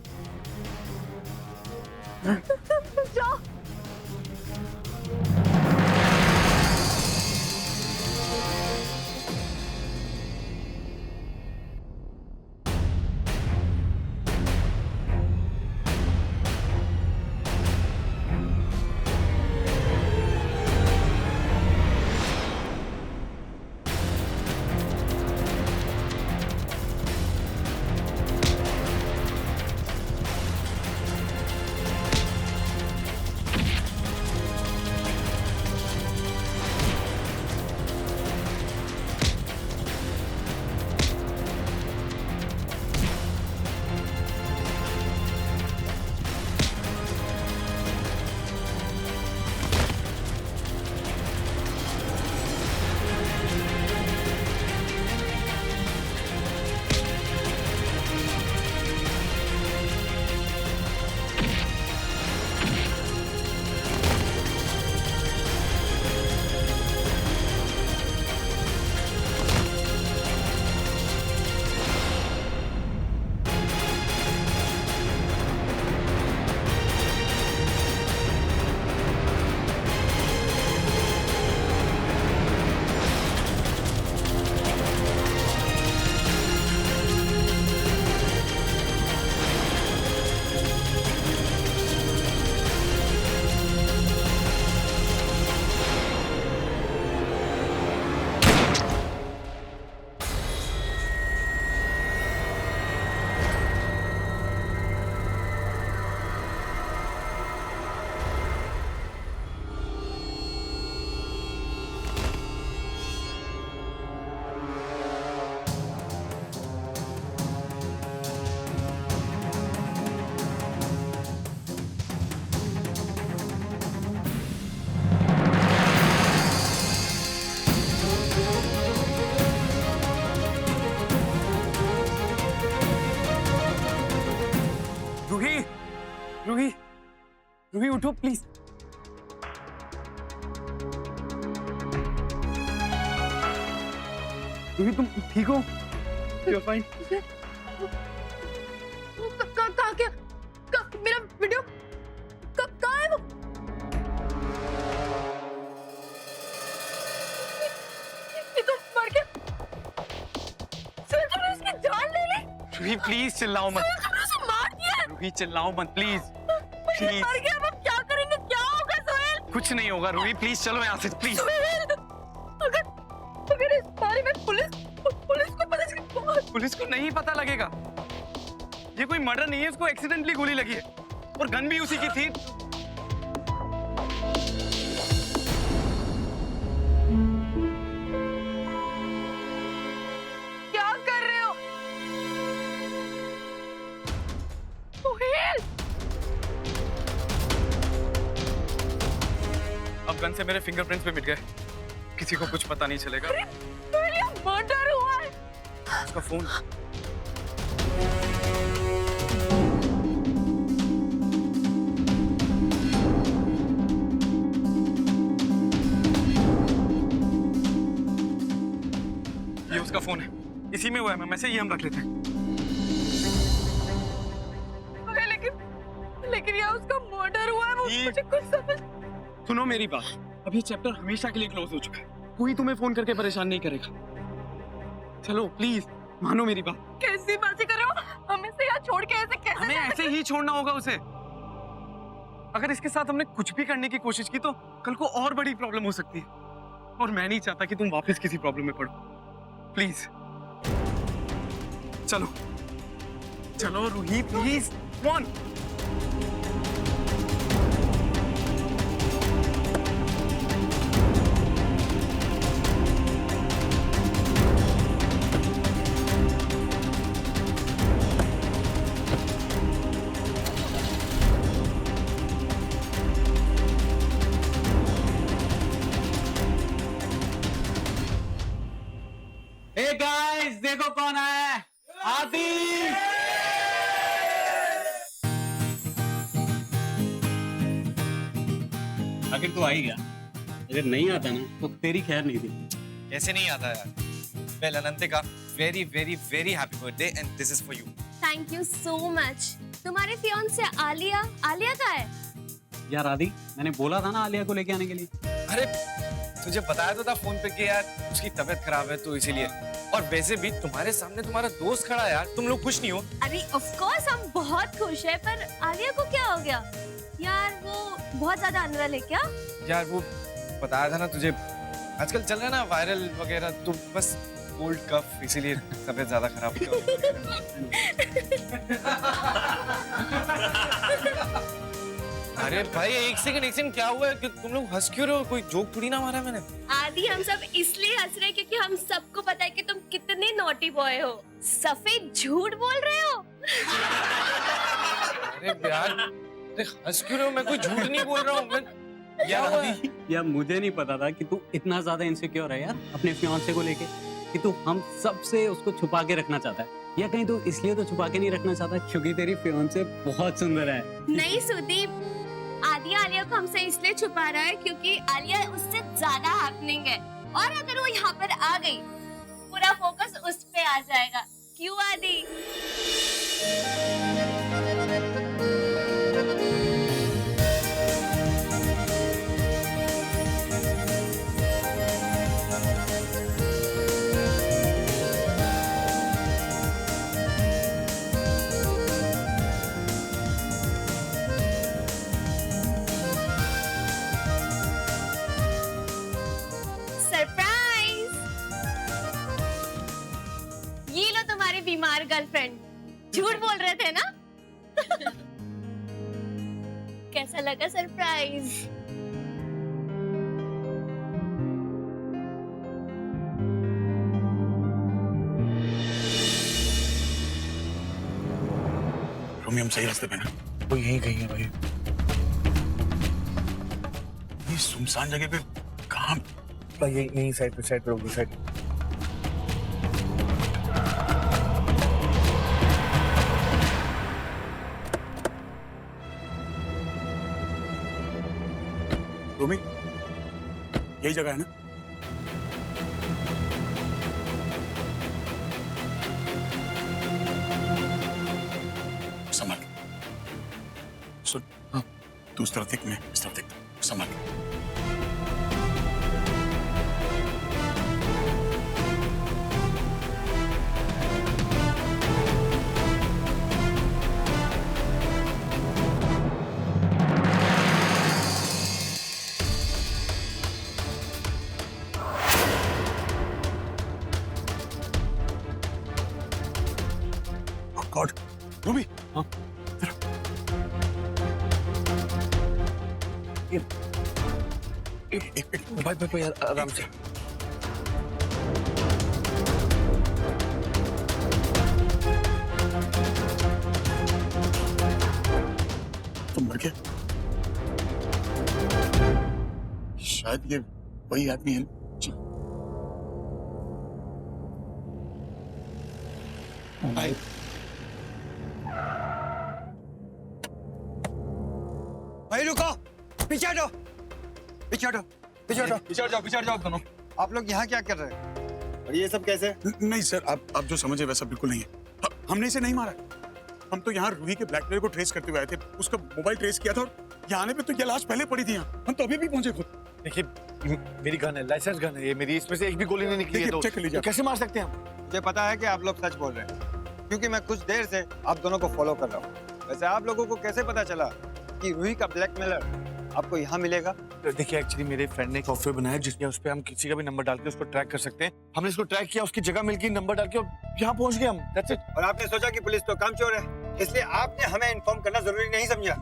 जाओ। रूही, रूही उठो प्लीज। रूही तुम ठीक हो? You are fine? कहाँ क्या? मेरा वीडियो कहाँ है वो? ये तो मर गया। सुहेल तुमने उसकी जान ले ली? रूही प्लीज चिल्लाओ मत। सुहेल तुमने उसे मार दिया? रूही चिल्लाओ मत प्लीज। ये मर गया, अब हम क्या करेंगे? क्या होगा सुहेल? कुछ नहीं होगा रूही, प्लीज चलो यहाँ से प्लीज। सुहेल, अगर इस बारे में पुलिस को पता चले? पुलिस को नहीं पता लगेगा। ये कोई मर्डर नहीं है, इसको एक्सीडेंटली गोली लगी है और गन भी उसी की थी। क्या कर रहे हो? सुहेल! गन से मेरे फिंगरप्रिंट्स भी मिट गए। किसी को कुछ पता नहीं चलेगा। मर्डर हुआ है। उसका फोन। ये उसका फोन है, इसी में हुआ है मैम, ऐसे ही हम रख लेते हैं। लेकिन यार उसका मर्डर हुआ है, मुझे कुछ समझ। सुनो मेरी बात, अब ये चैप्टर हमेशा के लिए क्लोज हो चुका है। कोई तुम्हें फोन करके परेशान नहीं करेगा। चलो प्लीज मानो मेरी बात। कैसी बातें कर रहे हो? हमें से यहाँ छोड़ के ऐसे कैसे? हमें ऐसे ही छोड़ना होगा उसे। अगर इसके साथ हमने कुछ भी करने की कोशिश की तो कल को और बड़ी प्रॉब्लम हो सकती है, और मैं नहीं चाहता कि तुम वापस किसी प्रॉब्लम में पड़ो। प्लीज चलो चलो Ruhi, please come on. Hey guys, देखो कौन आया है। आदि। आखिर तू आ ही गया। अगर नहीं आता ना तो तेरी खैर नहीं थी। कैसे नहीं आता यार? Well Ananthika, very very very happy birthday and this is for you. Thank you so much. तुम्हारे फियांसे आलिया कहाँ है? यार आदि, मैंने बोला था ना आलिया को लेके आने के लिए। अरे तुझे बताया तो था फोन पे कि यार उसकी तबीयत खराब है तो इसीलिए। और वैसे भी तुम्हारे सामने तुम्हारा दोस्त खड़ा है यार, तुम लोग खुश नहीं हो? अरे ऑफ कोर्स हम बहुत खुश है, पर आलिया को क्या हो गया? यार वो बहुत ज्यादा अनवेल है क्या? यार वो बताया था ना तुझे, आजकल चल रहा है ना वायरल वगैरह, तो बस कोल्ड कफ, इसीलिए तबीयत ज्यादा खराब हो गई। अरे भाई एक सेकंड क्या हुआ है? तुम लोग हंस क्यों रहे हो? कोई जोक थोड़ी ना मारा है मैंने। आदि हम सब इसलिए हंस रहे हैं क्योंकि हम सबको पता है कि तुम कितने नॉटी बॉय हो। सफेद झूठ बोल रहे हो। अरे यार हंस क्यों रहे हो? मैं कोई झूठ नहीं बोल रहा हूँ। मैं यार मुझे नहीं पता था कि तू इतना ज्यादा इनसिक्योर है यार अपने फियांसे को लेके, कि तू हम सबसे उसको छुपा के रखना चाहता है, या कहीं तू इसलिए तो छुपा के नहीं रखना चाहता क्योंकि तेरी फियांसे बहुत सुंदर है। नहीं सुदीप, आदि आलिया को हमसे इसलिए छुपा रहा है क्योंकि आलिया उससे ज्यादा हैपनिंग है, और अगर वो यहाँ पर आ गई पूरा फोकस उस पे आ जाएगा। क्यों आदि? बीमार गर्लफ्रेंड, झूठ बोल रहे थे ना? कैसा लगा सरप्राइज? रोमी हम सही रास्ते पे ना? वो यहीं कहीं है भाई। ये सुनसान जगह पे कहाँ? भाई यहीं साइड पे रोमी साइड। रोमी यही जगह है ना? संभाल। सुन, हाँ तू उस तरफ देख, मैं इस तरफ देखता हूँ। संभाल। गॉड, रूबी, हाँ, भाई यार आराम से। तुम मर गया? शायद ये वही आदमी है। जी भाई भाई रुको, पीछे हटो, पीछे हटो, पीछे हटो, पीछे जाओ दोनों। आप लोग यहाँ क्या कर रहे हैं और ये सब कैसे? नहीं सर, आप जो समझे वैसा बिल्कुल नहीं है। हमने इसे नहीं मारा। हम तो यहाँ रूही के ब्लैकमेल को ट्रेस करते हुए आए थे, उसका मोबाइल ट्रेस किया था और यहाँ आने पे तो ये लाश पहले पड़ी थी यहाँ। हम तो अभी भी पहुंचे खुद। देखिए मेरी गन है, लाइसेंस गन है ये मेरी, इसमें से एक भी गोली नहीं निकली है तो चेक कर लीजिए। कैसे मार सकते हैं हम? मुझे पता है कि आप लोग सच बोल रहे हैं क्योंकि मैं कुछ देर से आप दोनों को फॉलो कर रहा हूँ। वैसे आप लोगों को कैसे पता चला कि रूही का ब्लैकमेलर आपको यहाँ मिलेगा? देखिए एक्चुअली मेरे फ्रेंड ने एक सॉफ्टवेयर बनाया जिसमें उस पे हम किसी का भी नंबर डाल के उसको ट्रैक कर सकते हैं। हमने इसको ट्रैक किया, उसकी जगह मिल गई, नंबर डाल के और यहाँ पहुंच गए हम। That's it। और आपने सोचा कि पुलिस तो कामचोर है, इसलिए आपने हमें इन्फॉर्म करना जरूरी नहीं समझा।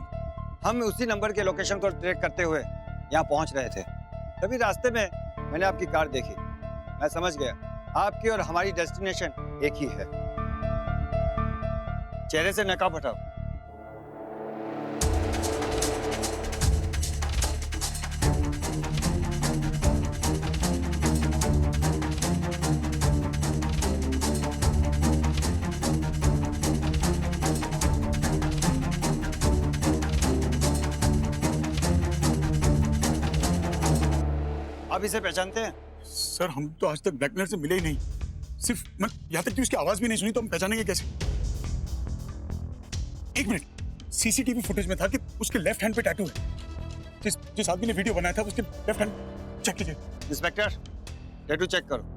हम उसी नंबर के लोकेशन को ट्रैक करते हुए यहाँ पहुंच रहे थे, तभी रास्ते में मैंने आपकी कार देखी। मैं समझ गया आपकी और हमारी डेस्टिनेशन एक ही है। चेहरे से नकाब हटाओ। आप इसे पहचानते हैं? सर हम तो आज तक ब्लैकमेलर से मिले ही नहीं। सिर्फ मैं यहाँ तक कि उसकी आवाज भी नहीं सुनी तो हम पहचानेंगे कैसे? एक मिनट, सीसीटीवी फुटेज में था कि उसके लेफ्ट हैंड पे टैटू है। जिस आदमी ने वीडियो बनाया था उसके लेफ्ट हैंड चेक कीजिए। इंस्पेक्टर, टैटू चेक करो।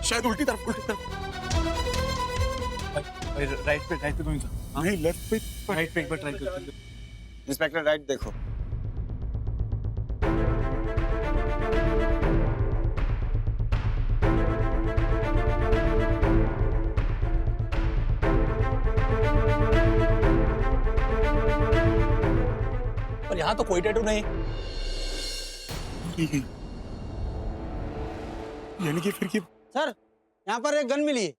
शायद उल्टी तरफ राइट पे कोई था? नहीं, लेफ्ट पे। राइट पे एक बार ट्राई करते हैं। इंस्पेक्टर राइट देखो। पर यहाँ तो कोई टैटू नहीं। यानी कि फिर सर यहाँ पर एक गन मिली है।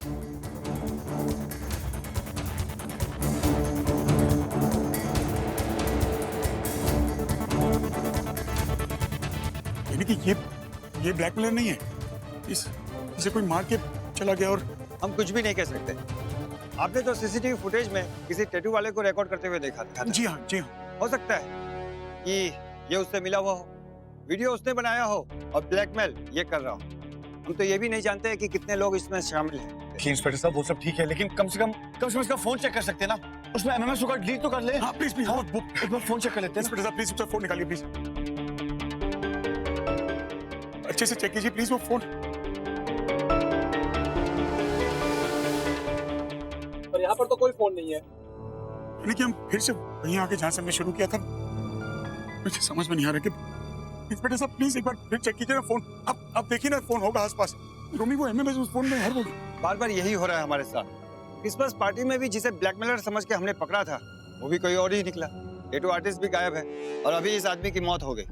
यानी कि ये ब्लैकमेलर नहीं है, इसे कोई मार के चला गया। और हम कुछ भी नहीं कह सकते। आपने तो सीसीटीवी फुटेज में किसी टैटू वाले को रिकॉर्ड करते हुए देखा था। जी हाँ, जी हाँ। हो सकता है कि ये उससे मिला हुआ हो, वीडियो उसने बनाया हो और ब्लैकमेल ये कर रहा हो। हम तो ये भी नहीं जानते हैं कि कितने लोग इसमें शामिल हैं। इंस्पेक्टर साहब वो सब ठीक है, लेकिन कम से कम इसका फोन चेक कर सकते हैं ना। उसमें एमएमएस होगा, डिलीट तो कर ले। हाँ प्लीज प्लीज, एक बार फोन चेक कर लेते हैं। इंस्पेक्टर साहब प्लीज उसका फोन निकालिए प्लीज। अच्छे से चेक कीजिए प्लीज वो फोन। पर यहाँ पर तो कोई फोन नहीं है। यानी कि हम फिर से वहीं आके जहाँ से हमने शुरू किया था। मुझे समझ में नहीं आ रहा कि इंस्पेक्टर साहब प्लीज एक बार फिर चेक कीजिए ना फोन। अब देखिए ना फोन होगा आसपास। रोमी वो एमएमएस उस फोन में हर वक्त। बार बार यही हो रहा है हमारे साथ। क्रिसमस पार्टी में भी जिसे ब्लैकमेलर समझ के हमने पकड़ा था वो भी कोई और ही निकला। टैटू आर्टिस्ट भी गायब है और अभी इस आदमी की मौत हो गई।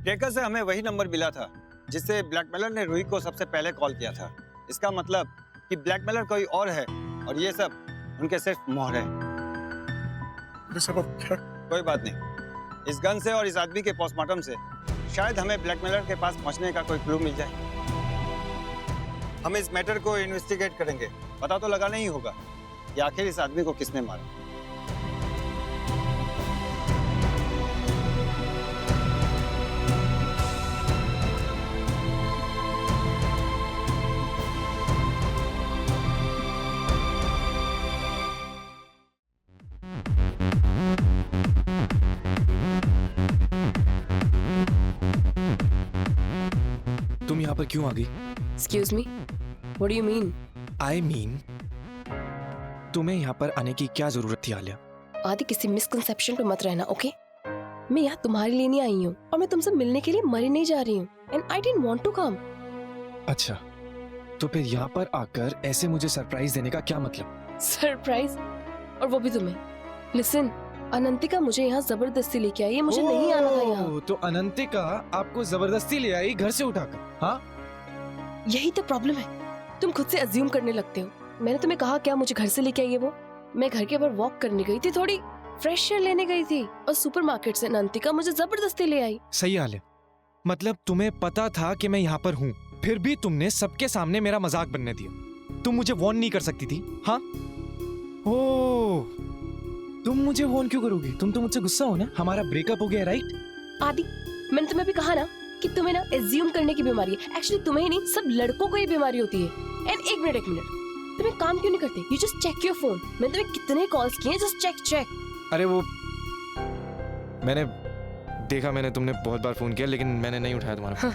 ट्रैकर से हमें वही नंबर मिला था जिससे ब्लैकमेलर ने रूही को सबसे पहले कॉल किया था। इसका मतलब कि ब्लैकमेलर कोई और है और ये सब उनके सिर्फ मोहर है। कोई बात नहीं, इस गन से और इस आदमी के पोस्टमार्टम से शायद हमें ब्लैकमेलर के पास पहुंचने का कोई क्लू मिल जाए। हम इस मैटर को इन्वेस्टिगेट करेंगे। पता तो लगाना ही होगा कि आखिर इस आदमी को किसने मारा। तुम यहाँ पर क्यों आ गई? Excuse me? What do you mean? I mean, तुम्हें यहाँ पर आने की क्या जरूरत थी आलिया? आदि किसी मिसकंसेप्शन पे मत रहना, ओके? मैं यहाँ तुम्हारे लिए नहीं आई हूँ और मैं तुमसे मिलने के लिए मरी नहीं जा रही हूँ। And I didn't want to come. अच्छा, तो फिर यहाँ पर आकर ऐसे मुझे सरप्राइज देने का क्या मतलब? सरप्राइज? और वो भी तुम्हें? Listen, अनंतिका मुझे यहाँ जबरदस्ती लेके आई है, मुझे नहीं आना था यहाँ। तो अनंतिका आपको जबरदस्ती ले आई घर से उठाकर? हाँ, यही तो प्रॉब्लम है, तुम खुद से अज्यूम करने लगते हो। मैंने तुम्हें कहा क्या मुझे घर से लेके आई है वो? मैं घर के ऊपर वॉक करने गई थी, थोड़ी फ्रेश एयर लेने गई थी, और सुपरमार्केट से अनंतिका मुझे जबरदस्ती ले आई। सही हाल है। मतलब तुम्हें पता था कि मैं यहाँ पर हूँ, फिर भी तुमने सबके सामने मेरा मजाक बनने दिया। तुम मुझे वॉर्न नहीं कर सकती थी? हाँ, ओह, तुम मुझे वॉर्न क्यों करोगी? तुम तो मुझसे गुस्सा हो ना, हमारा ब्रेकअप हो गया, राइट? आदि, मैंने तुम्हें भी कहा ना कि तुम्हें ना एज्यूम करने की बीमारी है। एक्चुअली तुम्हें ही नहीं, सब लड़कों को ये बीमारी होती है। एंड एक मिनट, तुम एक काम क्यों नहीं करते? You just check your phone. मैंने तुम्हें कितने कॉल्स किए, जस्ट चेक। अरे वो मैंने देखा, मैंने तुमने बहुत बार फोन किया लेकिन मैंने नहीं उठाया तुम्हारा।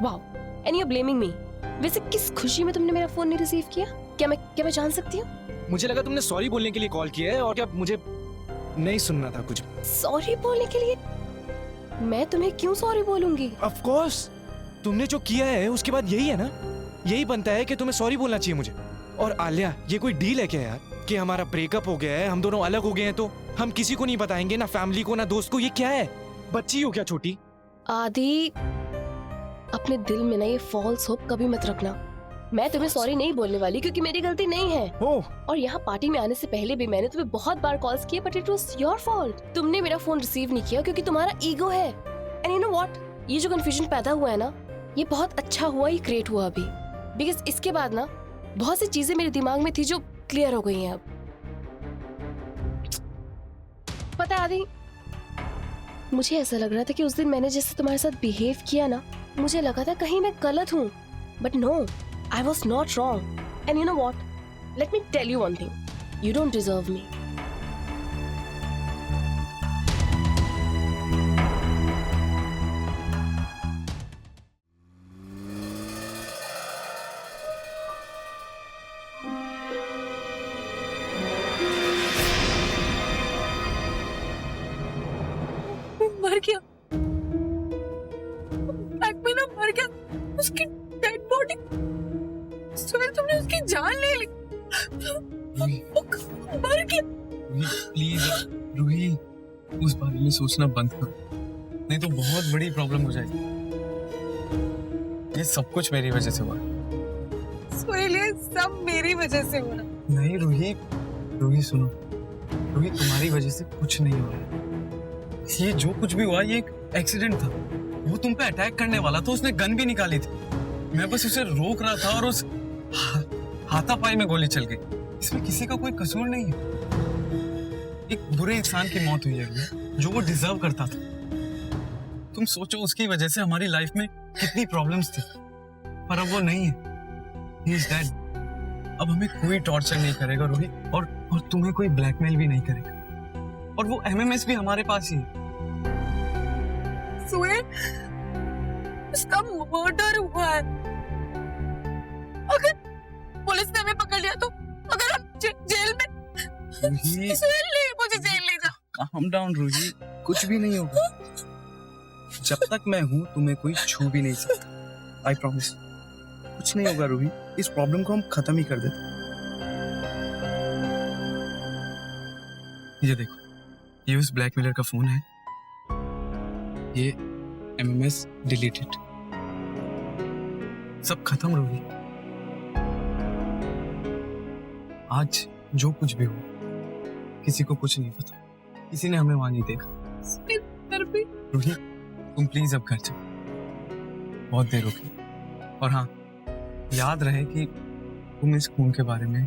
Wow, and you are blaming me. वैसे किस खुशी में तुमने मेरा फोन नहीं रिसीव किया? क्या मैं जान सकती हूँ? मुझे लगा तुमने सॉरी बोलने के लिए कॉल किया है, और क्या मुझे नहीं सुनना था कुछ? सॉरी बोलने के लिए? मैं तुम्हें क्यों सॉरी बोलूंगी? ऑफ कोर्स, तुमने जो किया है उसके बाद यही है ना, यही बनता है कि तुम्हें सॉरी बोलना चाहिए मुझे। और आलिया, ये कोई डील है क्या यार कि हमारा ब्रेकअप हो गया है, हम दोनों अलग हो गए हैं, तो हम किसी को नहीं बताएंगे, ना फैमिली को ना दोस्त को? ये क्या है? बच्ची हो क्या छोटी? आदि, अपने दिल में ना ये फॉल्स होप कभी मत रखना। मैं तुम्हें सॉरी नहीं बोलने वाली, क्योंकि मेरी गलती नहीं है। और यहाँ पार्टी में आने से पहले भी मैंने तुम्हें बहुत बार कॉल्स किए, but it was your fault. तुमने मेरा फोन रिसीव नहीं किया क्योंकि तुम्हारा ईगो है। एंड यू नो व्हाट, ये जो कंफ्यूजन पैदा हुआ है ना, ये बहुत अच्छा हुआ ही क्रिएट हुआ अभी, बिकॉज इसके बाद ना बहुत सी चीजें मेरे दिमाग में थी जो क्लियर हो गई हैं अब। पता है आदि, मुझे ऐसा लग रहा था कि उस दिन मैंने जैसे तुम्हारे साथ बिहेव किया ना, मुझे लगा था कहीं मैं गलत हूँ, but no, I was not wrong. And you know what? Let me tell you one thing. You don't deserve me. मर गया, बैक में ना मर गया, उसकी डेड बॉडी। सुनील, तुमने उसकी जान ले ली, मर गया। प्लीज रूही, उस बारे में सोचना बंद करो, नहीं तो बहुत बड़ी प्रॉब्लम हो जाएगी। ये सब कुछ मेरी वजह से हुआ। सुनील, ये सब मेरी वजह से हुआ। नहीं रूही, रूही सुनो, रूही तुम्हारी वजह से कुछ नहीं हो रहा। ये जो कुछ भी हुआ ये एक एक्सीडेंट था। वो तुम पे अटैक करने वाला था, उसने गन भी निकाली थी, मैं बस उसे रोक रहा था और उस हाथापाई में गोली चल गई। इसमें किसी का कोई कसूर नहीं है। एक बुरे इंसान की मौत हुई है जो वो डिजर्व करता था। तुम सोचो उसकी वजह से हमारी लाइफ में कितनी प्रॉब्लम्स थी, पर अब वो नहीं है। He is dead. अब हमें कोई टॉर्चर नहीं करेगा रूही, और तुम्हें कोई ब्लैकमेल भी नहीं करेगा, और वो एमएमएस भी हमारे पास ही है। सुनील, उसका मर्डर हुआ है। अगर पुलिस ने हमें पकड़ लिया तो, अगर हम जेल में, सुनील नहीं, मुझे जेल ले जा। Calm down रूही, कुछ भी नहीं होगा। जब तक मैं हूँ तुम्हें कोई छू भी नहीं सकता। I promise, कुछ नहीं होगा रूही, इस प्रॉब्लम को हम खत्म ही कर देते। ये देखो, ये उस ब्लैकमेलर का फोन है, ये एमएमएस डिलीटेड, सब खत्म रूही। आज जो कुछ भी हो, किसी को कुछ नहीं पता, किसी ने हमें वहां नहीं देखा। रूही, तुम प्लीज अब घर जाओ, बहुत देर हो गई। और हाँ, याद रहे कि तुम इस खून के बारे में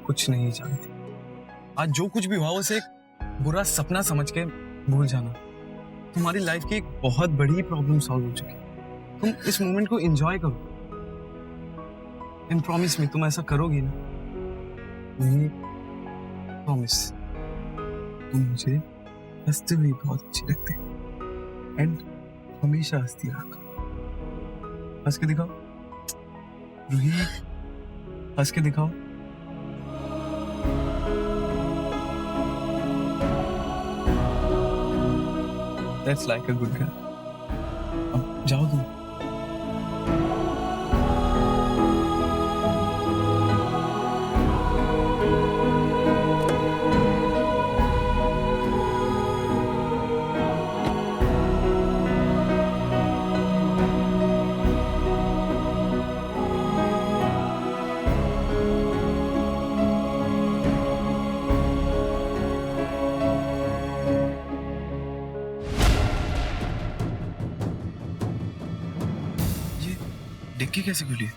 कुछ नहीं जानती। आज जो कुछ भी हुआ उसे एक बुरा सपना समझ के भूल जाना। तुम्हारी लाइफ की एक बहुत बड़ी प्रॉब्लम सॉल्व हो चुकी। तुम इस मोमेंट को एंजॉय करो। एंड प्रॉमिस मी, तुम ऐसा करोगी ना? नहीं, प्रॉमिस, तुम मुझे हंसते हुए बहुत अच्छी लगती एंड हमेशा हंसती रहा करो। हंस के दिखाओ रूही, हंस के दिखाओ। That's like a good girl. अब जाओ तुम। डिक्की कैसे खुली?